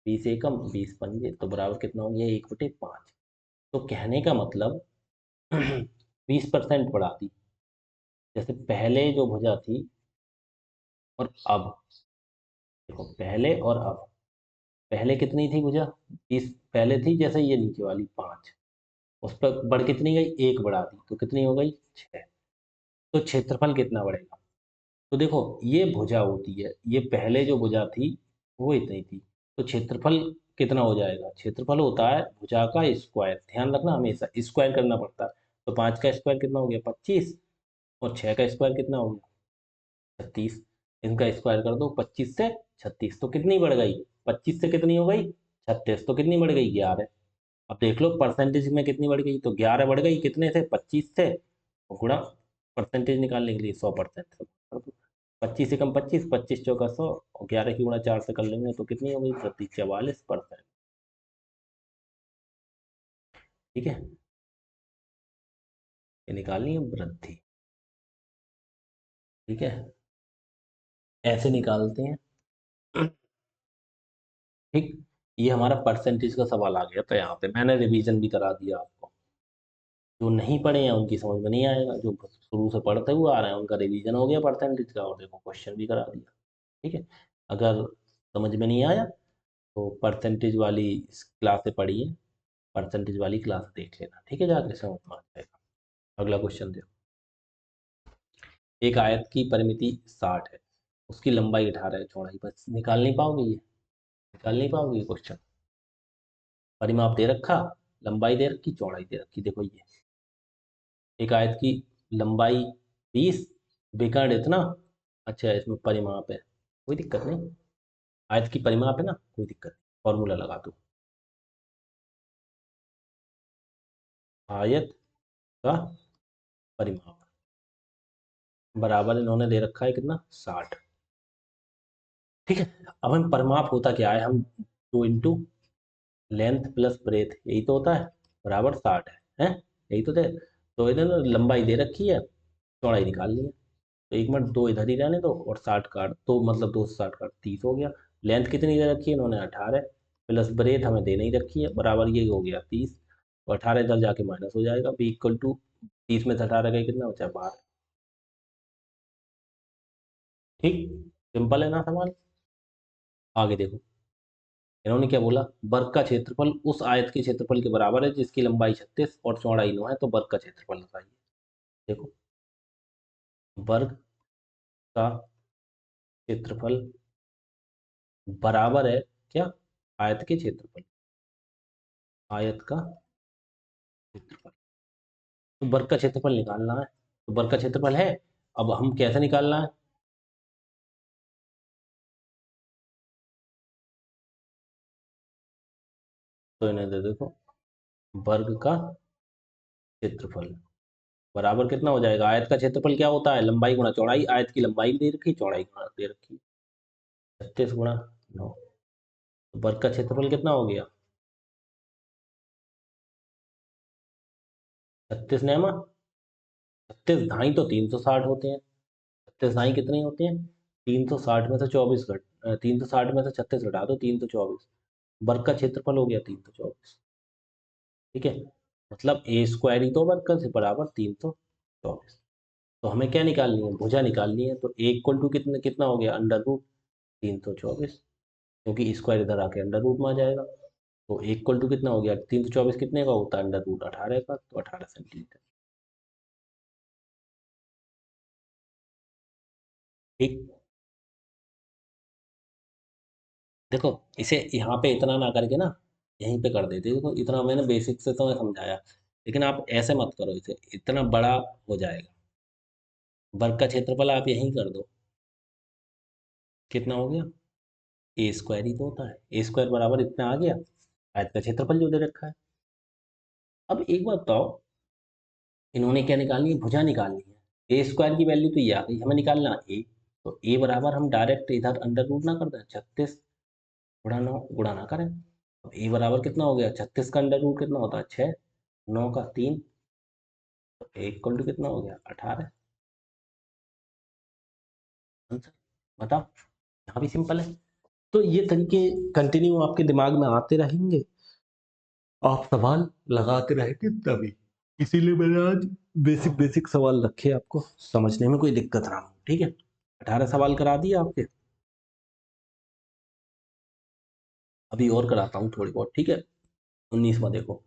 20 एकम 20 पंजे, तो बराबर कितना हो गया 1/5। तो कहने का मतलब 20% बढ़ा दी, जैसे पहले जो भुजा थी और अब, देखो पहले और अब, पहले कितनी थी भुजा 20 पहले थी, जैसे ये नीचे वाली 5, उस पर बढ़ कितनी गई, 1 बढ़ा दी, तो कितनी हो गई 6। तो क्षेत्रफल कितना बढ़ेगा, तो देखो ये भुजा होती है, ये पहले जो भुजा थी वो इतनी थी, तो क्षेत्रफल कितना हो जाएगा, क्षेत्रफल होता है भुजा का स्क्वायर, ध्यान रखना हमेशा स्क्वायर करना पड़ता है। तो 5 का स्क्वायर कितना हो गया 25, और 6 का स्क्वायर कितना हो गया 36, इनका स्क्वायर कर दो 25 से 36, तो कितनी बढ़ गई, 25 से कितनी हो गई 36, तो कितनी बढ़ गई 11। अब देख लो परसेंटेज में कितनी बढ़ गई, तो 11 बढ़ गई, कितने से 25 से, और गुणा परसेंटेज निकालने के लिए 100%। 25 से कम 25, 25 चौका 100, और 11 की गुणा 4 से कर लेंगे तो कितनी हो गई 44%। ठीक है, ये निकालनी है वृद्धि। ठीक है, ऐसे निकालते हैं। ठीक, ये हमारा परसेंटेज का सवाल आ गया, तो यहाँ पे मैंने रिवीजन भी करा दिया आपको, जो नहीं पढ़े हैं उनकी समझ में नहीं आएगा, जो शुरू से पढ़ते हुए आ रहे हैं उनका रिवीजन हो गया परसेंटेज का, और देखो क्वेश्चन भी करा दिया। ठीक है, अगर समझ में नहीं आया तो परसेंटेज वाली क्लास से पढ़िए, परसेंटेज वाली क्लास देख लेना, ठीक है, जाके समझ में आ जाएगा। अगला क्वेश्चन देखो, एक आयत की परिमिति 60 है, उसकी लंबाई 18 है, चौड़ाई बस निकाल नहीं पाओगे, ये निकाल नहीं पाओगे ये क्वेश्चन। परिमाप दे रखा, लंबाई दे रखी, चौड़ाई दे रखी, देखो ये एक आयत की लंबाई 20, विकर्ण इतना, अच्छा इसमें परिमाप है, कोई दिक्कत नहीं, आयत की परिमाप है ना, कोई दिक्कत नहीं, फॉर्मूला लगा दो, आयत का परिमाप बराबर इन्होंने दे रखा है कितना 60। ठीक है, अब हम परिमाप होता क्या है, हम 2 इंटू लेंथ प्लस ब्रेथ, यही तो होता है, बराबर 60 है यही तो थे। तो इधर लंबाई दे रखी है, चौड़ाई निकाल ली है, तो 1 मिनट, दो इधर ही रहने दो, और 60 काट तो मतलब 260 काट 30 हो गया। लेंथ कितनी दे रखी है इन्होंने 18, प्लस ब्रेथ हमें दे नहीं रखी है, बराबर ये हो गया 30, और 18 इधर जाके माइनस हो जाएगा, बी इक्वल टू 30 में से 18 का कितना बचा 12। ठीक, सिंपल है ना सवाल। आगे देखो, इन्होंने क्या बोला, वर्ग का क्षेत्रफल उस आयत के क्षेत्रफल के बराबर है जिसकी लंबाई 36 और चौड़ाई 9 है, तो वर्ग का क्षेत्रफल बताइए। देखो वर्ग का क्षेत्रफल बराबर है क्या, आयत के क्षेत्रफल, आयत का क्षेत्रफल, तो वर्ग का क्षेत्रफल निकालना है, तो वर्ग का क्षेत्रफल है, अब हम कैसे निकालना है, तो इन्हें दे देखो, वर्ग का क्षेत्रफल बराबर कितना हो जाएगा, आयत का क्षेत्रफल क्या होता है, लंबाई गुणा चौड़ाई, आयत की लंबाई भी दे रखी, चौड़ाई गुणा दे रखी, 36 गुणा 9, तो वर्ग का क्षेत्रफल कितना हो गया 36 नेमा, 36 ढाई तो 360 होते हैं, 36 ढाई कितने होते हैं 360 में से 24 360 में से 36 घटा दो 324, वर्ग का क्षेत्रफल हो गया 324। ठीक है, मतलब ए स्क्वायर ही तो वर्ग का से बराबर 324। तो हमें क्या निकालनी है, भुजा निकालनी है। तो ए इक्वल टू कितना कितना हो गया, अंडर रूट 324, क्योंकि स्क्वायर इधर आके अंडर रूट में आ जाएगा। तो ए इक्वल टू कितना हो गया, 324 कितने का होता है, अंडर रूट 18 का, तो 18 सेंटीमीटर। ठीक, देखो इसे यहाँ पे इतना ना करके ना यहीं पे कर देते। देखो इतना मैंने बेसिक से तो मैं समझाया, लेकिन आप ऐसे मत करो, इसे इतना बड़ा हो जाएगा। वर्ग का क्षेत्रफल आप यहीं कर दो, कितना हो गया, ए स्क्वायर ही तो होता है, ए स्क्वायर बराबर इतना आ गया, आयत का क्षेत्रफल जो दे रखा है। अब एक बात बताओ, इन्होंने क्या निकालनी है, भुजा निकालनी है। ए स्क्वायर की वैल्यू तो ये आ गई, हमें निकालना ए। तो ए बराबर हम डायरेक्ट इधर अंडर रूट ना कर दें, 36 गुणा 9, गुणा ना करें। अब ए बराबर कितना हो गया, 36 का अंडर रूट कितना होता है, 6, 9 का 3, तो ए इक्वल टू कितना हो गया, 18। आंसर बताओ, यहाँ भी सिंपल है। तो ये तरीके कंटिन्यू आपके दिमाग में आते रहेंगे, आप सवाल लगाते रहेंगे तभी। इसीलिए मैंने आज बेसिक बेसिक सवाल रखे, आपको समझने में कोई दिक्कत ना हो। ठीक है, 18 सवाल करा दिए आपके, अभी और कराता हूँ थोड़ी बहुत। ठीक है, 19वां देखो,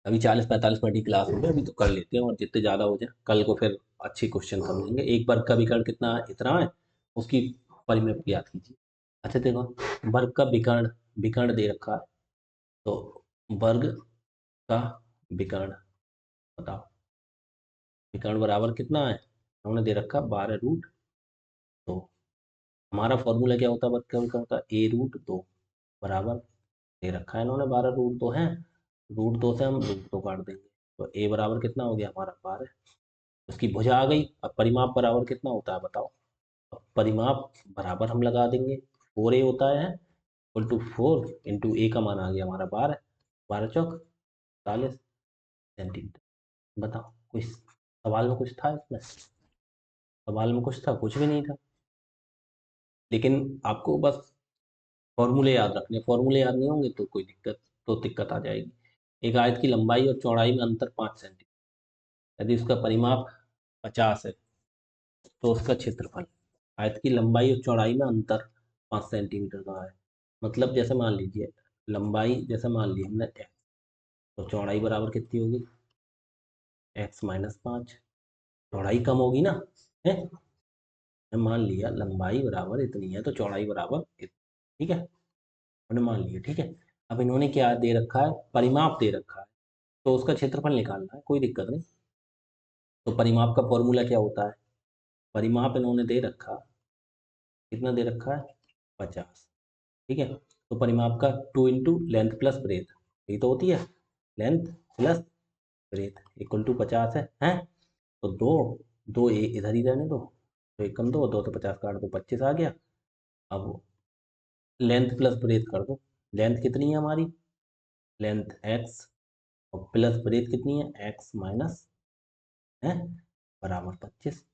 अभी 40-45 मिनट की क्लास हो गई, अभी तो कर लेते हैं, और जितने ज़्यादा हो जाए कल को फिर अच्छे क्वेश्चन समझेंगे। एक वर्ग का विकर्ण कितना है, इतना है, उसकी परिमित ज्ञात कीजिए। अच्छा देखो, वर्ग का विकर्ण, विकर्ण दे रखा है, तो वर्ग का विकर्ण बताओ, विकर्ण बराबर कितना है, हमने दे रखा 12√। तो हमारा फॉर्मूला क्या होता है वर्ग का विकर्ण का, a√2 बराबर, दे रखा है इन्होंने 12√2 है, √2 से हम √2 काट देंगे, तो a बराबर कितना हो गया हमारा 12। उसकी भुजा आ गई। अब परिमाप बराबर कितना होता है बताओ, अब परिमाप बराबर हम लगा देंगे, 4a होता है इक्वल टू 4 इंटू ए का मान आ गया हमारा 12, 12 चौक 40 सेंटीमीटर। बताओ, कोई सवाल में कुछ था इसमें, सवाल में कुछ था, कुछ भी नहीं था। लेकिन आपको बस फॉर्मूले याद रखने, फॉर्मूले याद नहीं होंगे तो कोई दिक्कत, तो दिक्कत आ जाएगी। एक आयत की लंबाई और चौड़ाई में अंतर 5 सेंटीमीटर, यदि उसका परिमाप 50 है तो उसका क्षेत्रफल। आयत की लंबाई और चौड़ाई में अंतर 5 सेंटीमीटर का है, मतलब जैसे मान लीजिए लंबाई, जैसे मान ली हमने x, तो चौड़ाई बराबर कितनी होगी, x-5। चौड़ाई कम होगी ना, है, मान लिया लंबाई बराबर इतनी है तो चौड़ाई बराबर इतनी। ठीक है, हमने मान लिया। ठीक है, अब इन्होंने क्या दे रखा है, परिमाप दे रखा है, तो उसका क्षेत्रफल निकालना है, कोई दिक्कत नहीं। तो परिमाप का फॉर्मूला क्या होता है, परिमाप इन्होंने दे रखा, कितना दे रखा है, 50। ठीक है, तो परिमाप का 2 इंटू लेंथ प्लस ब्रेथ, यही तो होती है, length plus breadth equal to 50 है। तो दो, दो ए इधर ही रहने दो, तो एक कम, दो दो तो 50 काट दो, 25 आ गया। अब लेंथ प्लस ब्रेथ कर दो, लेंथ कितनी है हमारी, लेंथ एक्स, और प्लस ब्रेथ कितनी है, एक्स माइनस है, बराबर 25।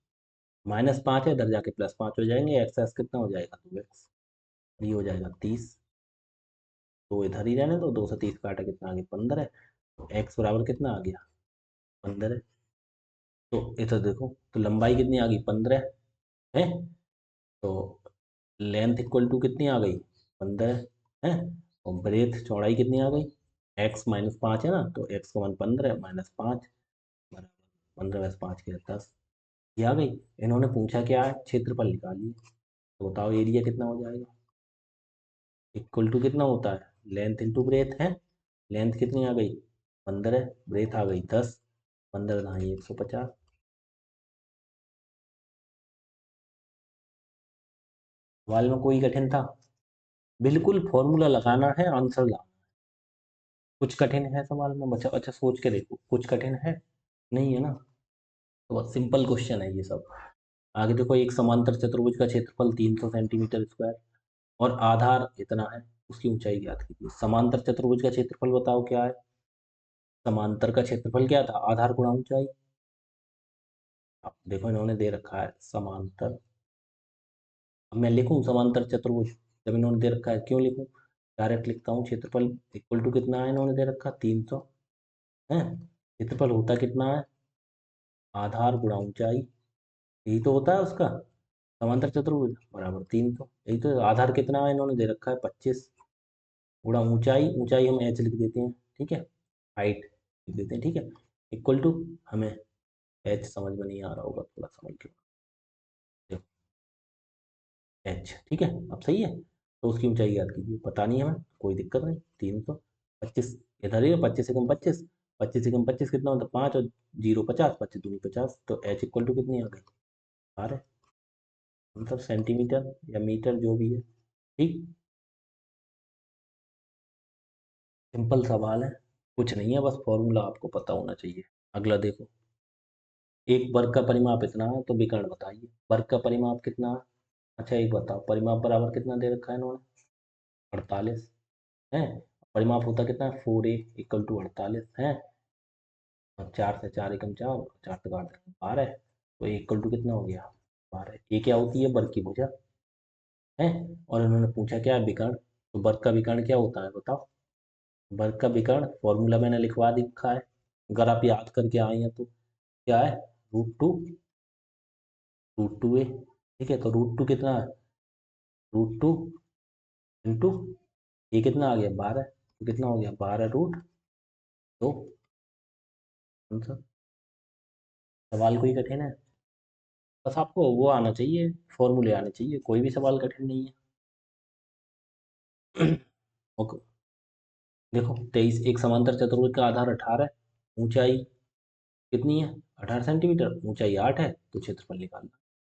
-5 है, इधर जाके +5 हो जाएंगे, एक्स एक्स कितना हो जाएगा, 2x, ये हो जाएगा 30। तो इधर ही रहने दो, 2 से 30 काटा कितना आ गया, 15। तो एक्स बराबर कितना आ गया, 15। तो इधर देखो, तो लंबाई कितनी आ गई, 15 है, तो लेंथ इक्वल टू कितनी आ गई, 15 है, और ब्रेथ चौड़ाई कितनी आ गई, x-5 है ना, तो x का मान 15 -5 बराबर 15 - 5 के 10, ये आ गई। इन्होंने पूछा क्या है, क्षेत्रफल निकालिए, तो बताओ एरिया कितना हो जाएगा, इक्वल टू कितना होता है, लेंथ इंटू ब्रेथ है, लेंथ कितनी आ गई, 15, ब्रेथ आ गई 10, 15 दहाई 150। सवाल में कोई कठिन था, बिल्कुल फॉर्मूला लगाना है, आंसर लाना। कुछ कठिन है सवाल में बच्चा, अच्छा सोच के देखो, कुछ कठिन है, नहीं है ना, तो बहुत सिंपल क्वेश्चन है ये सब। आगे देखो, एक समांतर चतुर्भुज का क्षेत्रफल 300 सेंटीमीटर स्क्वायर और आधार इतना है, उसकी ऊंचाई ज्ञात कीजिए। समांतर चतुर्भुज का क्षेत्रफल बताओ क्या है, समांतर का क्षेत्रफल क्या था, आधार गुणा ऊंचाई। अब देखो इन्होंने दे रखा है समांतर, अब मैं लिखूं समांतर चतुर्भुज, जब इन्होंने दे रखा है क्यों लिखूं, डायरेक्ट लिखता हूँ, क्षेत्रफल इक्वल टू कितना है, इन्होंने दे रखा 300 है, क्षेत्रफल होता कितना है, आधार गुणा ऊंचाई, यही तो होता है उसका समांतर चतुर्भुज बराबर 300। यही तो आधार कितना है इन्होंने दे रखा है 25, गुणा ऊंचाई, ऊंचाई हम h लिख देते हैं, ठीक है, हाइट लिख देते हैं, ठीक है, इक्वल टू, हमें h समझ में नहीं आ रहा होगा, थोड़ा समझ लो, देखो h, ठीक है, अब सही है, तो उसकी ऊंचाई याद कीजिए, पता नहीं हमें, कोई दिक्कत नहीं, 325, इधर ही 25 से कम 25, 25 कितना होता है 5, और 0 50, 25 दूनी 50, तो h इक्वल टू कितनी आ गई, 12, मतलब सेंटीमीटर या मीटर जो भी है, ठीक, सिंपल सवाल है, कुछ नहीं है, बस फॉर्मूला आपको पता होना चाहिए। अगला देखो, एक वर्ग का परिमाप इतना है, तो विकर्ण बताइए, वर्ग का परिमाप कितना है, अच्छा एक बताओ, परिमाप बराबर कितना दे रखा है इन्होंने, 48 है, परिमाप होता कितना है, 4a इक्वल टू 48 है, और 4 से 4 एकम 4, 4 से काट देंगे 12, तो इक्वल टू कितना हो गया 12, ये क्या होती है वर्ग की भुजा है, और इन्होंने पूछा क्या है विकर्ण, तो वर्ग का विकर्ण क्या होता है बताओ, वर्ग का विकर्ण फॉर्मूला मैंने लिखवा दिखा है, अगर आप याद करके आए हैं तो क्या है, रूट टू ए, ठीक है, तो रूट टू कितना है, रूट 2 इंटू, ये कितना आ गया 12, तो कितना हो गया 12√2, कौन सा सवाल कोई कठिन है, बस आपको वो आना चाहिए, फॉर्मूले आने चाहिए, कोई भी सवाल कठिन नहीं है। ओके, देखो 23, एक समांतर चतुर्भुज का आधार 18, ऊंचाई कितनी है 18 सेंटीमीटर, ऊंचाई 8 है, तो क्षेत्रफल निकालना,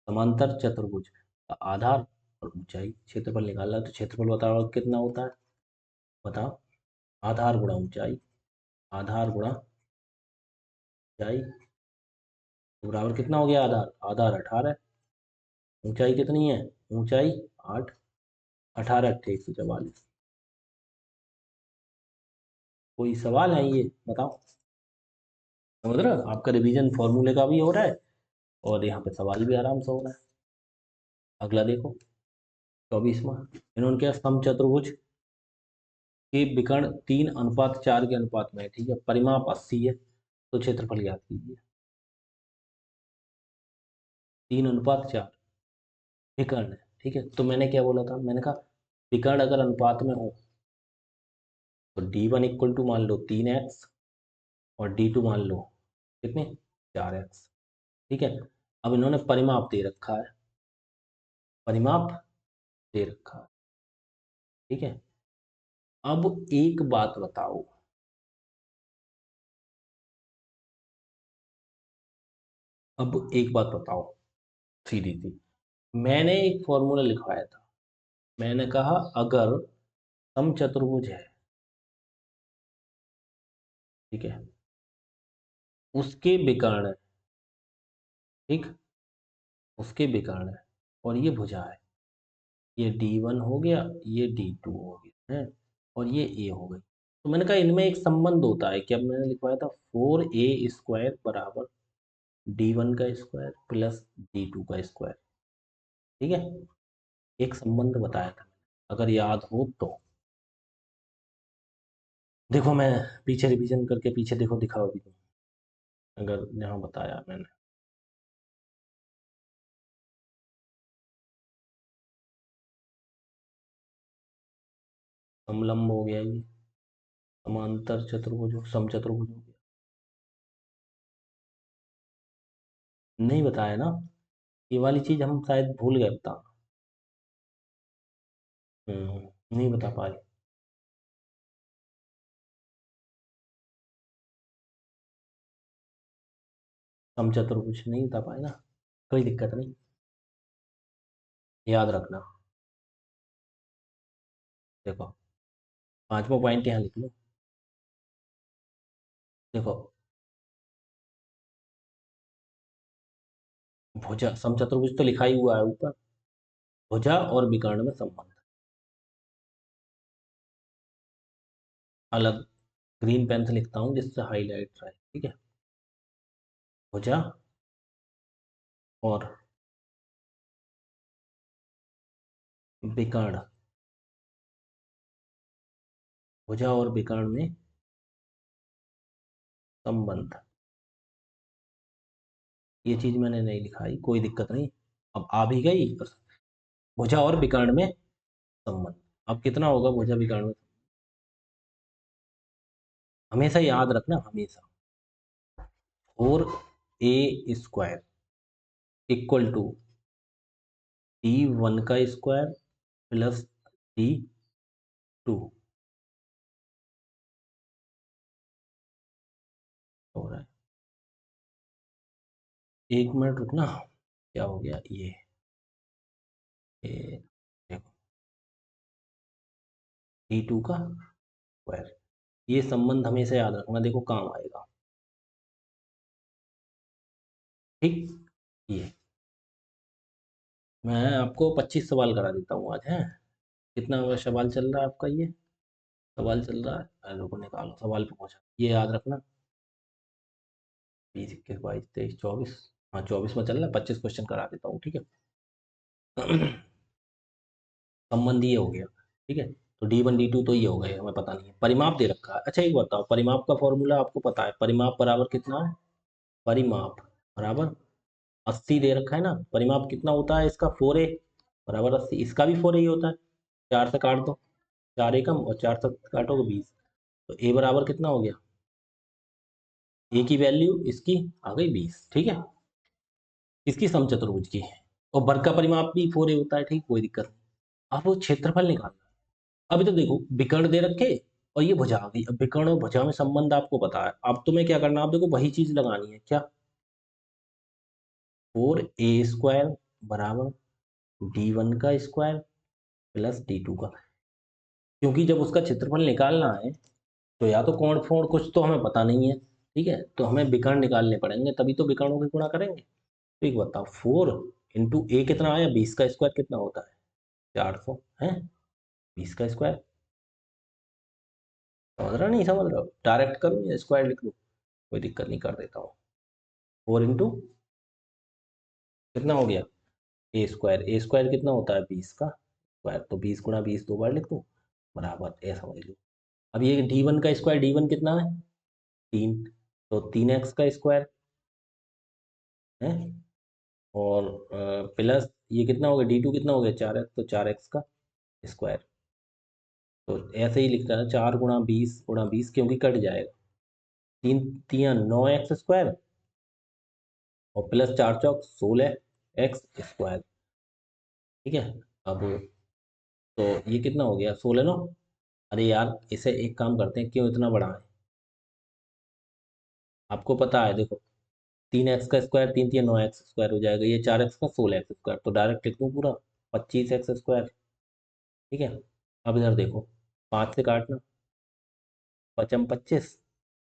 समांतर चतुर्भुज का आधार और ऊंचाई, क्षेत्रफल निकालना, तो क्षेत्रफल बताओ कितना होता है, बताओ, आधार गुणा ऊंचाई, आधार गुणा ऊंचाई, तो बराबर कितना हो गया, आधार आधार 18, ऊंचाई कितनी है, ऊंचाई 8, 18 × 144, कोई सवाल है ये बताओ, समझ रहे हो आपका रिवीजन फॉर्मूले का भी हो रहा है, और यहाँ पे सवाल भी आराम से हो रहा है। अगला देखो 24वां, इन्होंने क्या समचतुर्भुज के विकर्ण 3:4 के अनुपात में है, ठीक है, परिमाप 80 है, तो क्षेत्रफल याद कीजिए, 3:4 विकर्ण है, ठीक है, तो मैंने क्या बोला था, मैंने कहा विकर्ण अगर अनुपात में हो, तो D1 इक्वल टू मान लो 3x, और D2 मान लो कितने 4x, ठीक है, अब इन्होंने परिमाप दे रखा है, परिमाप दे रखा है, ठीक है, अब एक बात बताओ, अब एक बात बताओ, सीधी सी, मैंने एक फॉर्मूला लिखवाया था, मैंने कहा अगर समचतुर्भुज है, ठीक है, उसके विकर्ण, ठीक, उसके विकर्ण है, और ये भुजा है, ये D1 हो गया, ये D2 हो गया है, और ये A हो गई, तो मैंने कहा इनमें एक संबंध होता है, क्या मैंने लिखवाया था 4a² बराबर D1 का स्क्वायर प्लस D2 का स्क्वायर, ठीक है, एक संबंध बताया था, अगर याद हो तो देखो, मैं पीछे रिवीजन करके पीछे देखो, दिखाओ अभी तुम, अगर यहाँ बताया मैंने, समलंब हो गया ये, समांतर चतुर्भुज समचतुर्भुज हो गया, नहीं बताया ना, ये वाली चीज हम शायद भूल गए बता, नहीं बता पाए, समचतुर्भुज नहीं बता पाए ना, कोई दिक्कत नहीं, याद रखना, देखो 5वां पॉइंट यहाँ लिख लो, देखो भुजा समचतुर्भुज तो लिखा ही हुआ है ऊपर, भुजा और विकर्ण में संबंध, अलग ग्रीन पेन से लिखता हूँ जिससे हाईलाइट रहे, ठीक है, भुजा और विकर्ण, भुजा और विकर्ण में संबंध, ये चीज मैंने नहीं लिखाई, कोई दिक्कत नहीं। अब आ भी गई। भुजा और विकर्ण में संबंध। अब कितना होगा भुजा विकर्ण में? हमेशा याद रखना, हमेशा 4a² इक्वल टू d1 का स्क्वायर प्लस d2 हो रहा है। एक मिनट रुकना, क्या हो गया ये देखो, d2 का स्क्वायर। ये संबंध हमेशा याद रखना, देखो काम आएगा। ठीक। ये मैं आपको 25 सवाल करा देता हूँ आज, है। कितना सवाल चल रहा है आपका? ये सवाल चल रहा है, रुको निकालो सवाल पे पहुंचा, ये याद रखना। 20, 21, 22, 23, 24। हाँ 24 में चल रहा है, 25 क्वेश्चन करा देता हूँ, ठीक है। संबंध ये हो गया, ठीक है। तो D1 D2 तो ये हो गए, हमें पता नहीं है। परिमाप दे रखा है। अच्छा एक बताओ, परिमाप का फॉर्मूला आपको पता है? परिमाप बराबर कितना है? परिमाप बराबर 80 दे रखा है ना। परिमाप कितना होता है इसका? 4a बराबर 80। इसका भी 4a ही होता है। 4 से काट दो, 4 एकम, और 4 से काटोगे 20। तो a बराबर कितना हो गया? a की वैल्यू इसकी आ गई 20, ठीक है। इसकी समचतुर्भुज की। और वर्ग का परिमाप भी 4a होता है, ठीक, कोई दिक्कत नहीं। अब वो क्षेत्रफल निकालना है। अभी तो देखो विकर्ण दे रखे और ये भुजा आ गई। अब विकर्ण और भुजा में संबंध आपको पता है। अब तुम्हें क्या करना है? आप देखो वही चीज लगानी है क्या? 4a² बराबर d1 का स्क्वायर प्लस d2 का। क्योंकि जब उसका क्षेत्रफल निकालना है तो या तो कोण फोड़ कुछ तो हमें पता नहीं है, ठीक है, तो हमें विकर्ण निकालने पड़ेंगे, तभी तो विकर्णों की गुणा करेंगे। तो एक बताओ, 4 × a कितना आया? 20 का स्क्वायर कितना होता है? 400 है। 20 का स्क्वायर। समझ रहा नहीं समझ रहा? डायरेक्ट करूँ या स्क्वायर लिख लूँ? कोई दिक्कत नहीं, कर देता हूँ। 4 × कितना हो गया? a² कितना होता है? 20 का स्क्वायर। तो 20 × 20 दो बार लिख दूँ, बराबर ऐसा समझ लो। अब ये d1 का स्क्वायर, d1 कितना है? 3। तो 3x का स्क्वायर है, और प्लस ये कितना हो गया? d2 कितना हो गया? 4x, तो 4x का स्क्वायर। तो ऐसे ही लिखता है 4 × 20 × 20, क्योंकि कट जाएगा। 3 × 3 = 9x² और प्लस 4 × 4 = 16x², ठीक है। अब तो ये कितना हो गया? 16 9। अरे यार इसे एक काम करते हैं, क्यों इतना बड़ा है? आपको पता है देखो, 3x का स्क्वायर 3 × 3 = 9x² हो जाएगा। ये 4x का 16x², तो डायरेक्ट लिख दूँ पूरा 25x², ठीक है। अब इधर देखो, 5 से काटना, 5 × 25,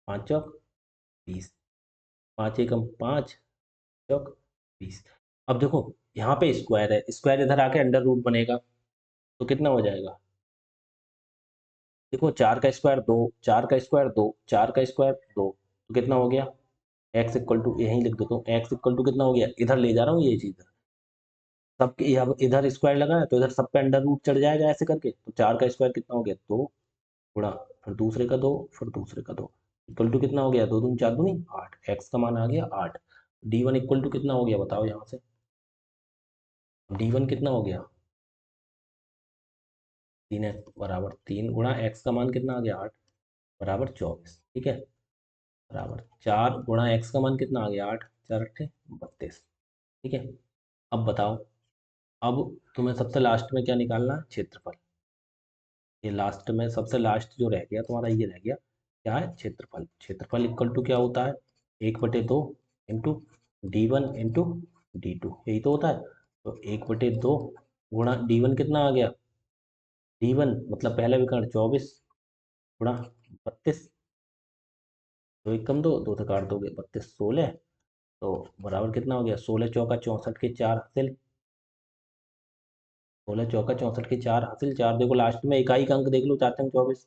5 चौक 20, 5 एकम 5 चौक 20। अब देखो यहाँ पे स्क्वायर है, स्क्वायर इधर आके अंडर रूट बनेगा, तो कितना हो जाएगा? देखो 4 का स्क्वायर 2, 4 का स्क्वायर 2, 4 का स्क्वायर 2, तो कितना हो गया? x = यहीं लिख देता हूँ, x = कितना हो गया? इधर ले जा रहा हूँ ये चीज, सबके अब इधर स्क्वायर लगा है तो इधर सब पे अंडर रूट चढ़ जाएगा ऐसे करके। तो 4 का स्क्वायर कितना हो गया? 2 गुणा, फिर दूसरे का 2, फिर दूसरे का 2, इक्वल टू कितना हो गया? 2 दूनी 4 दूनी 8। एक्स का मान आ गया 8। d1 इक्वल टू कितना हो गया बताओ यहाँ से? d1 कितना हो गया? 3x बराबर 3 गुणा एक्स का मान कितना आ गया? 8 बराबर 24, ठीक है। बराबर 4 गुणा एक्स का मान कितना आ गया? 8, 4 8 32, ठीक है। अब बताओ, अब तुम्हें सबसे लास्ट में क्या निकालना है? क्षेत्रफल। ये लास्ट में सबसे लास्ट जो रह गया तुम्हारा, ये रह गया क्या है? क्षेत्रफल। क्षेत्रफल इक्वल टू क्या होता है? 1/2 इंटू d1 × d2, यही तो होता है। तो 1/2 गुणा d1 कितना आ गया? d1 मतलब पहला विकर्ण 24 गुणा 32, 2 एकम 2, 2 से काट दोगे 32 16, तो बराबर कितना हो गया? 16 चौका 64 के 4 हासिल, 16 चौका 64 के 4 हासिल। 4 देखो लास्ट में इकाई का अंक देख लो, 4 × 24,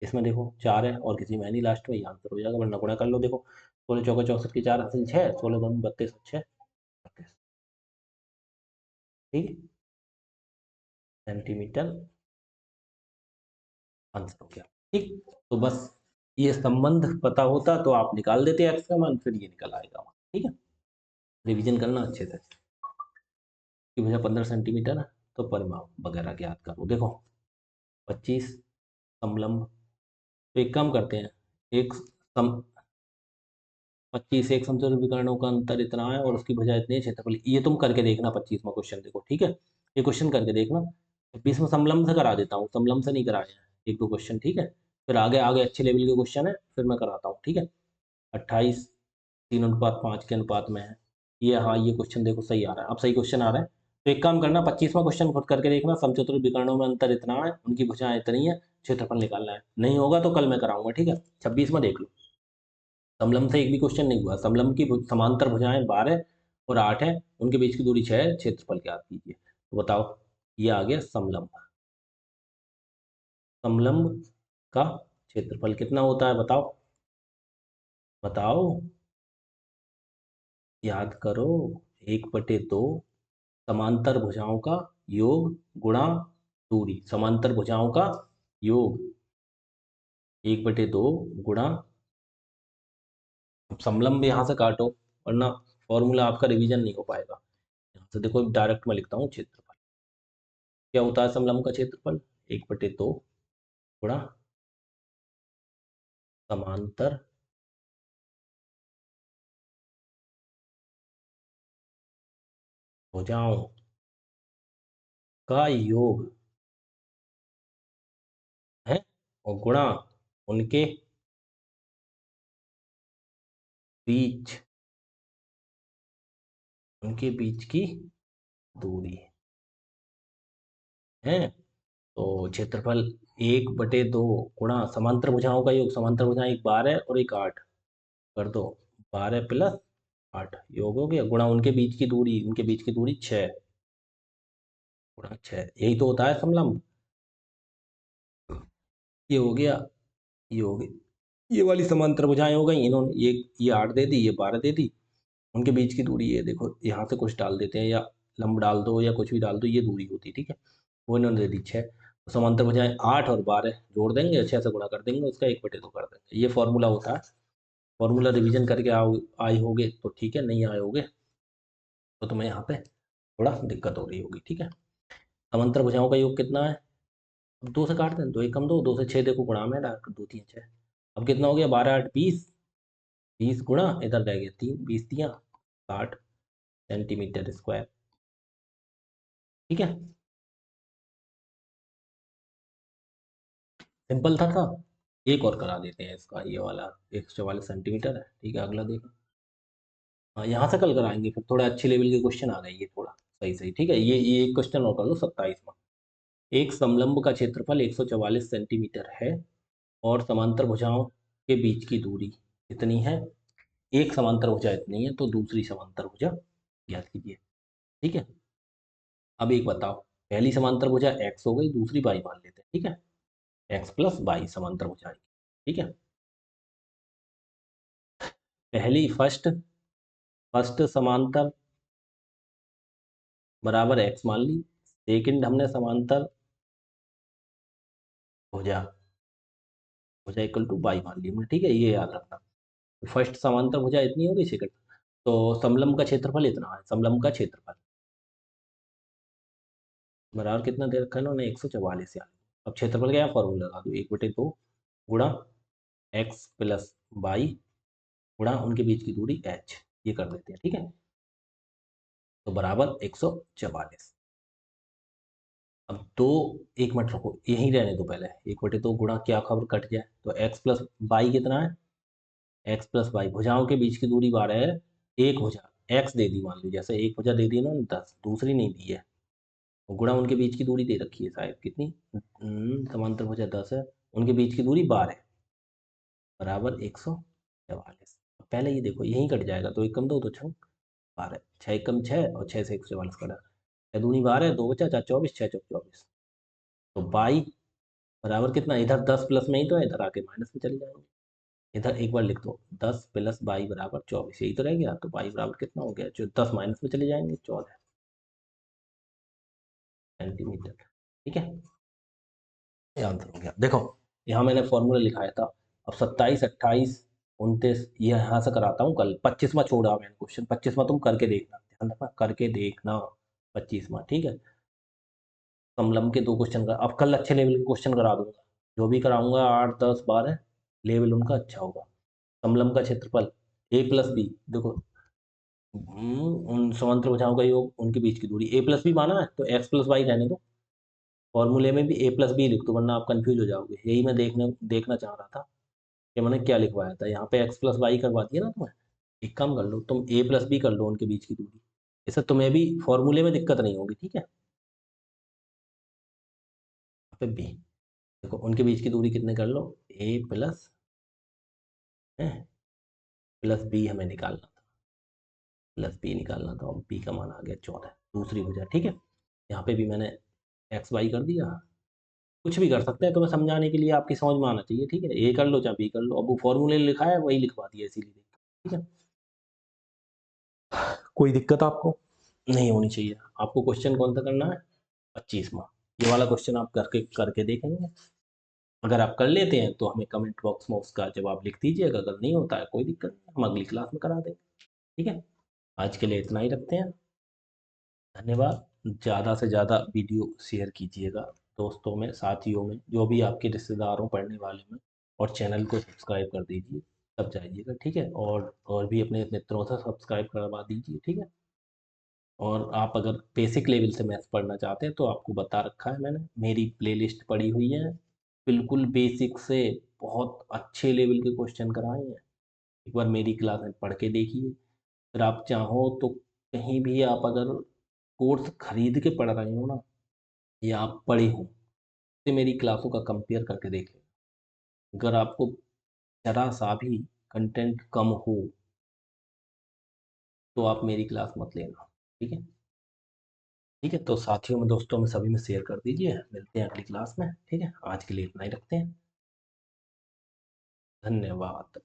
इसमें देखो 4 है और किसी में नहीं लास्ट में, ये आंसर हो जाएगा। वरना गुणा कर लो, देखो 16 चौका 64 के 4 हासिल 6, 16 दूनी 32 6 32, ठीक है, सेंटीमीटर आंसर हो गया, ठीक। तो बस ये संबंध पता होता तो आप निकाल देते एक्स का मान, फिर ये निकल आएगा, ठीक है। रिवीजन करना अच्छे से कि भैया 15 सेंटीमीटर है तो परिमाप वगैरह ज्ञात करो। देखो 25 समलंब, तो एक काम करते हैं, एक सम 25 एक समचतुर्भुज विकर्णों का अंतर इतना है और उसकी भुजा इतनी है, क्षेत्रफल ये तुम करके देखना 25वां क्वेश्चन देखो, ठीक है, ये क्वेश्चन करके देखना। 26 में समलंब से करा देता हूँ, समलंब से नहीं कराया है, एक दो क्वेश्चन, ठीक है, फिर आगे आगे अच्छे लेवल के क्वेश्चन है फिर मैं कराता हूँ, ठीक है। 28 3:5 के अनुपात में है ये, हाँ ये क्वेश्चन देखो सही आ रहा है, अब सही क्वेश्चन आ रहा है। तो एक काम करना, 25वां क्वेश्चन खुद करके देखना, समचतुर्भुज विकर्णों में अंतर इतना है, उनकी भुजाएं इतनी है, क्षेत्रफल निकालना है, नहीं होगा तो कल मैं कराऊंगा, ठीक है। 26वां देख लो, समलंब से एक भी क्वेश्चन नहीं हुआ, समलंब की समांतर भुजाएं 12 और 8 है, उनके बीच की दूरी 6 है, क्षेत्रफल ज्ञात कीजिए। तो बताओ, ये आ गया समलंब, समलंब का क्षेत्रफल कितना होता है बताओ, बताओ, याद करो, 1/2 समांतर भुजाओं का योग गुणा दूरी, समांतर भुजाओं का योग 1/2 गुणा, अब समलंब यहाँ से काटो वरना फॉर्मूला आपका रिवीजन नहीं हो पाएगा। यहाँ से देखो डायरेक्ट मैं लिखता हूँ क्षेत्रफल, क्या होता है समलंब का क्षेत्रफल, 1/2 गुणा समांतर भुजाओं का योग है और गुणा उनके बीच, उनके बीच की दूरी है। तो क्षेत्रफल 1/2 गुणा समांतर भुजाओं का योग, समांतर भुजाएं एक 12 और एक 8 कर दो, 12 प्लस 8 योग हो गया, गुणा उनके बीच की दूरी, उनके बीच की दूरी 6 गुणा 6, यही तो होता है समलंब। ये हो गया, ये हो गई, ये वाली समांतर भुजाएं हो गई, इन्होंने ये 8 दे दी, ये 12 दे दी, उनके बीच की दूरी ये देखो, यहाँ से कुछ डाल देते हैं या लंब डाल दो या कुछ भी डाल दो, ये दूरी होती है, ठीक है, वो इन्होंने दे दी 6। तो समांतर बजाय 8 और 12 जोड़ देंगे, 6 से गुणा कर देंगे, उसका 1/2 कर देंगे, ये फॉर्मूला होता है। फॉर्मूला रिवीजन करके आओ, आए होगे तो ठीक है, नहीं आए होगे तो तुम्हें यहाँ पे थोड़ा दिक्कत हो रही होगी, ठीक है। समांतर भुजाओं का योग कितना है, अब 2 से काट दें, 2 1 दो, 2 से 6 देखो गुणा में डाल, 2 3 6, अब कितना हो गया, 12 8 20, 20 गुणा इधर रह गया 3, 20 3 60 सेंटीमीटर स्क्वायर, ठीक है, सिंपल था। एक और करा देते हैं इसका, ये वाला 144 सेंटीमीटर है, ठीक है, अगला देखो। हाँ यहाँ से कल कराएंगे, फिर थोड़ा अच्छे लेवल के क्वेश्चन आ गए, ये थोड़ा सही सही, ठीक है, ये एक क्वेश्चन और कर लो 27वां। एक समलंब का क्षेत्रफल 144 सेंटीमीटर है और समांतर भुजाओं के बीच की दूरी कितनी है, एक समांतर भुजा इतनी है तो दूसरी समांतर भुजा ज्ञात कीजिए, ठीक है। अब एक बताओ, पहली समांतर भुजा एक्स हो गई, दूसरी वाई मान लेते हैं, ठीक है, एक्स प्लस वाई समांतर भुजाएं, ठीक है। पहली फर्स्ट फर्स्ट समांतर बराबर एक्स मान ली, सेकंड हमने समांतर भुजा, भुजा इक्वल टू बाई मान ली हमने, ठीक है, ये याद रखना। फर्स्ट समांतर भुजा इतनी होगी, सेकंड, तो समलंब का क्षेत्रफल इतना है, समलंब का क्षेत्रफल बराबर कितना दे रखा है उन्होंने, 144 यार। अब क्षेत्रफल क्या है, फॉर्मूला लगा दो, 1/2 गुणा एक्स प्लस बाई गुणा उनके बीच की दूरी एच, ये कर देते हैं, ठीक है, तो बराबर 144। अब दो, एक मिनट रखो, यहीं रहने दो पहले, 1/2 गुणा क्या खबर कट जाए, तो एक्स प्लस बाई कितना है, एक्स प्लस वाई, भुजाओं के बीच की दूरी 12 है, एक भुजा एक्स दे दी, मान लो जैसे एक भुजा दे दी ना 10, दूसरी नहीं दी है, तो गुणा उनके बीच की दूरी दे रखी है शायद कितनी, समांतर भुजा 10 है, उनके बीच की दूरी 12 बराबर 144। पहले ये देखो यहीं कट जाएगा, तो एक कम दो तो छः 12, 6 कम 6 और 6 से 144 कटा, 6 दूनी 12, 2 बचा 4 24, 6 चौक 24, तो बाई बराबर कितना, इधर 10 प्लस में ही तो है, इधर आके माइनस में चले जाएंगे, इधर एक बार लिख दो, 10 प्लस बाई बराबर 24, यही तो रह गया, तो बाई बराबर कितना हो गया, जो 10 माइनस में चले जाएंगे 14 सेंटीमीटर, ठीक है, ये आंसर हो गया। देखो यहाँ मैंने फॉर्मूला लिखाया था, अब 27 28 29 ये यहाँ से कराता हूँ कल। 25वां छोड़ा मैंने क्वेश्चन, 25वां तुम करके देखना, ध्यान रखना करके देखना। 25वां ठीक है। समलम के 2 क्वेश्चन का, अब कल अच्छे लेवल के क्वेश्चन करा दूंगा। जो भी कराऊंगा 8 10 12 लेवल उनका अच्छा होगा। समलम का क्षेत्रफल a+b, देखो उन समांतर भुजाओं का योग, उनके बीच की दूरी a+b माना है तो x+y रहने दो। फॉर्मूले में भी a+b लिख दो, वरना आप कंफ्यूज हो जाओगे। यही मैं देखना चाह रहा था कि मैंने क्या लिखवाया था। यहाँ पे x+y करवा दिया ना तुम्हें। एक काम कर लो, तुम a+b कर लो उनके बीच की दूरी। इससे तुम्हें भी फॉर्मूले में दिक्कत नहीं होगी, ठीक है। यहाँ पे b, देखो उनके बीच की दूरी कितने कर लो, a प्लस b हमें निकालना था, प्लस b निकालना था, और b का मान आ गया 14, दूसरी भुजा, ठीक है। यहाँ पे भी मैंने एक्स वाई कर दिया। कुछ भी कर सकते हैं, तुम्हें समझाने के लिए आपकी समझ में आना चाहिए, ठीक है। ए कर लो चाहे बी कर लो, अब वो फॉर्मूले लिखा है वही लिखवा दिया इसीलिए, ठीक है। कोई दिक्कत आपको नहीं होनी चाहिए। आपको क्वेश्चन कौन सा करना है, 25वां। ये वाला क्वेश्चन आप करके करके देखेंगे। अगर आप कर लेते हैं तो हमें कमेंट बॉक्स में उसका जवाब लिख दीजिएगा। अगर नहीं होता है कोई दिक्कत नहीं, हम अगली क्लास में करा देंगे, ठीक है। आज के लिए इतना ही रखते हैं। धन्यवाद। ज़्यादा से ज़्यादा वीडियो शेयर कीजिएगा दोस्तों में, साथियों में, जो भी आपके रिश्तेदारों पढ़ने वाले में, और चैनल को सब्सक्राइब कर दीजिए, सब जाइएगा, ठीक है। और भी अपने मित्रों से सब्सक्राइब करवा दीजिए, ठीक है। और आप अगर बेसिक लेवल से मैथ्स पढ़ना चाहते हैं तो आपको बता रखा है मैंने, मेरी प्लेलिस्ट पड़ी हुई है। बिल्कुल बेसिक से बहुत अच्छे लेवल के क्वेश्चन कराए हैं। एक बार मेरी क्लास में पढ़ के देखिए। फिर आप चाहो तो कहीं भी आप अगर कोर्स खरीद के पढ़ रहे हो ना, या आप पढ़े हो, तो मेरी क्लासों का कंपेयर करके देखें। अगर आपको जरा सा भी कंटेंट कम हो तो आप मेरी क्लास मत लेना, ठीक है। ठीक है, तो साथियों में, दोस्तों में, सभी में शेयर कर दीजिए। मिलते हैं अगली क्लास में, ठीक है। आज के लिए इतना ही रखते हैं। धन्यवाद।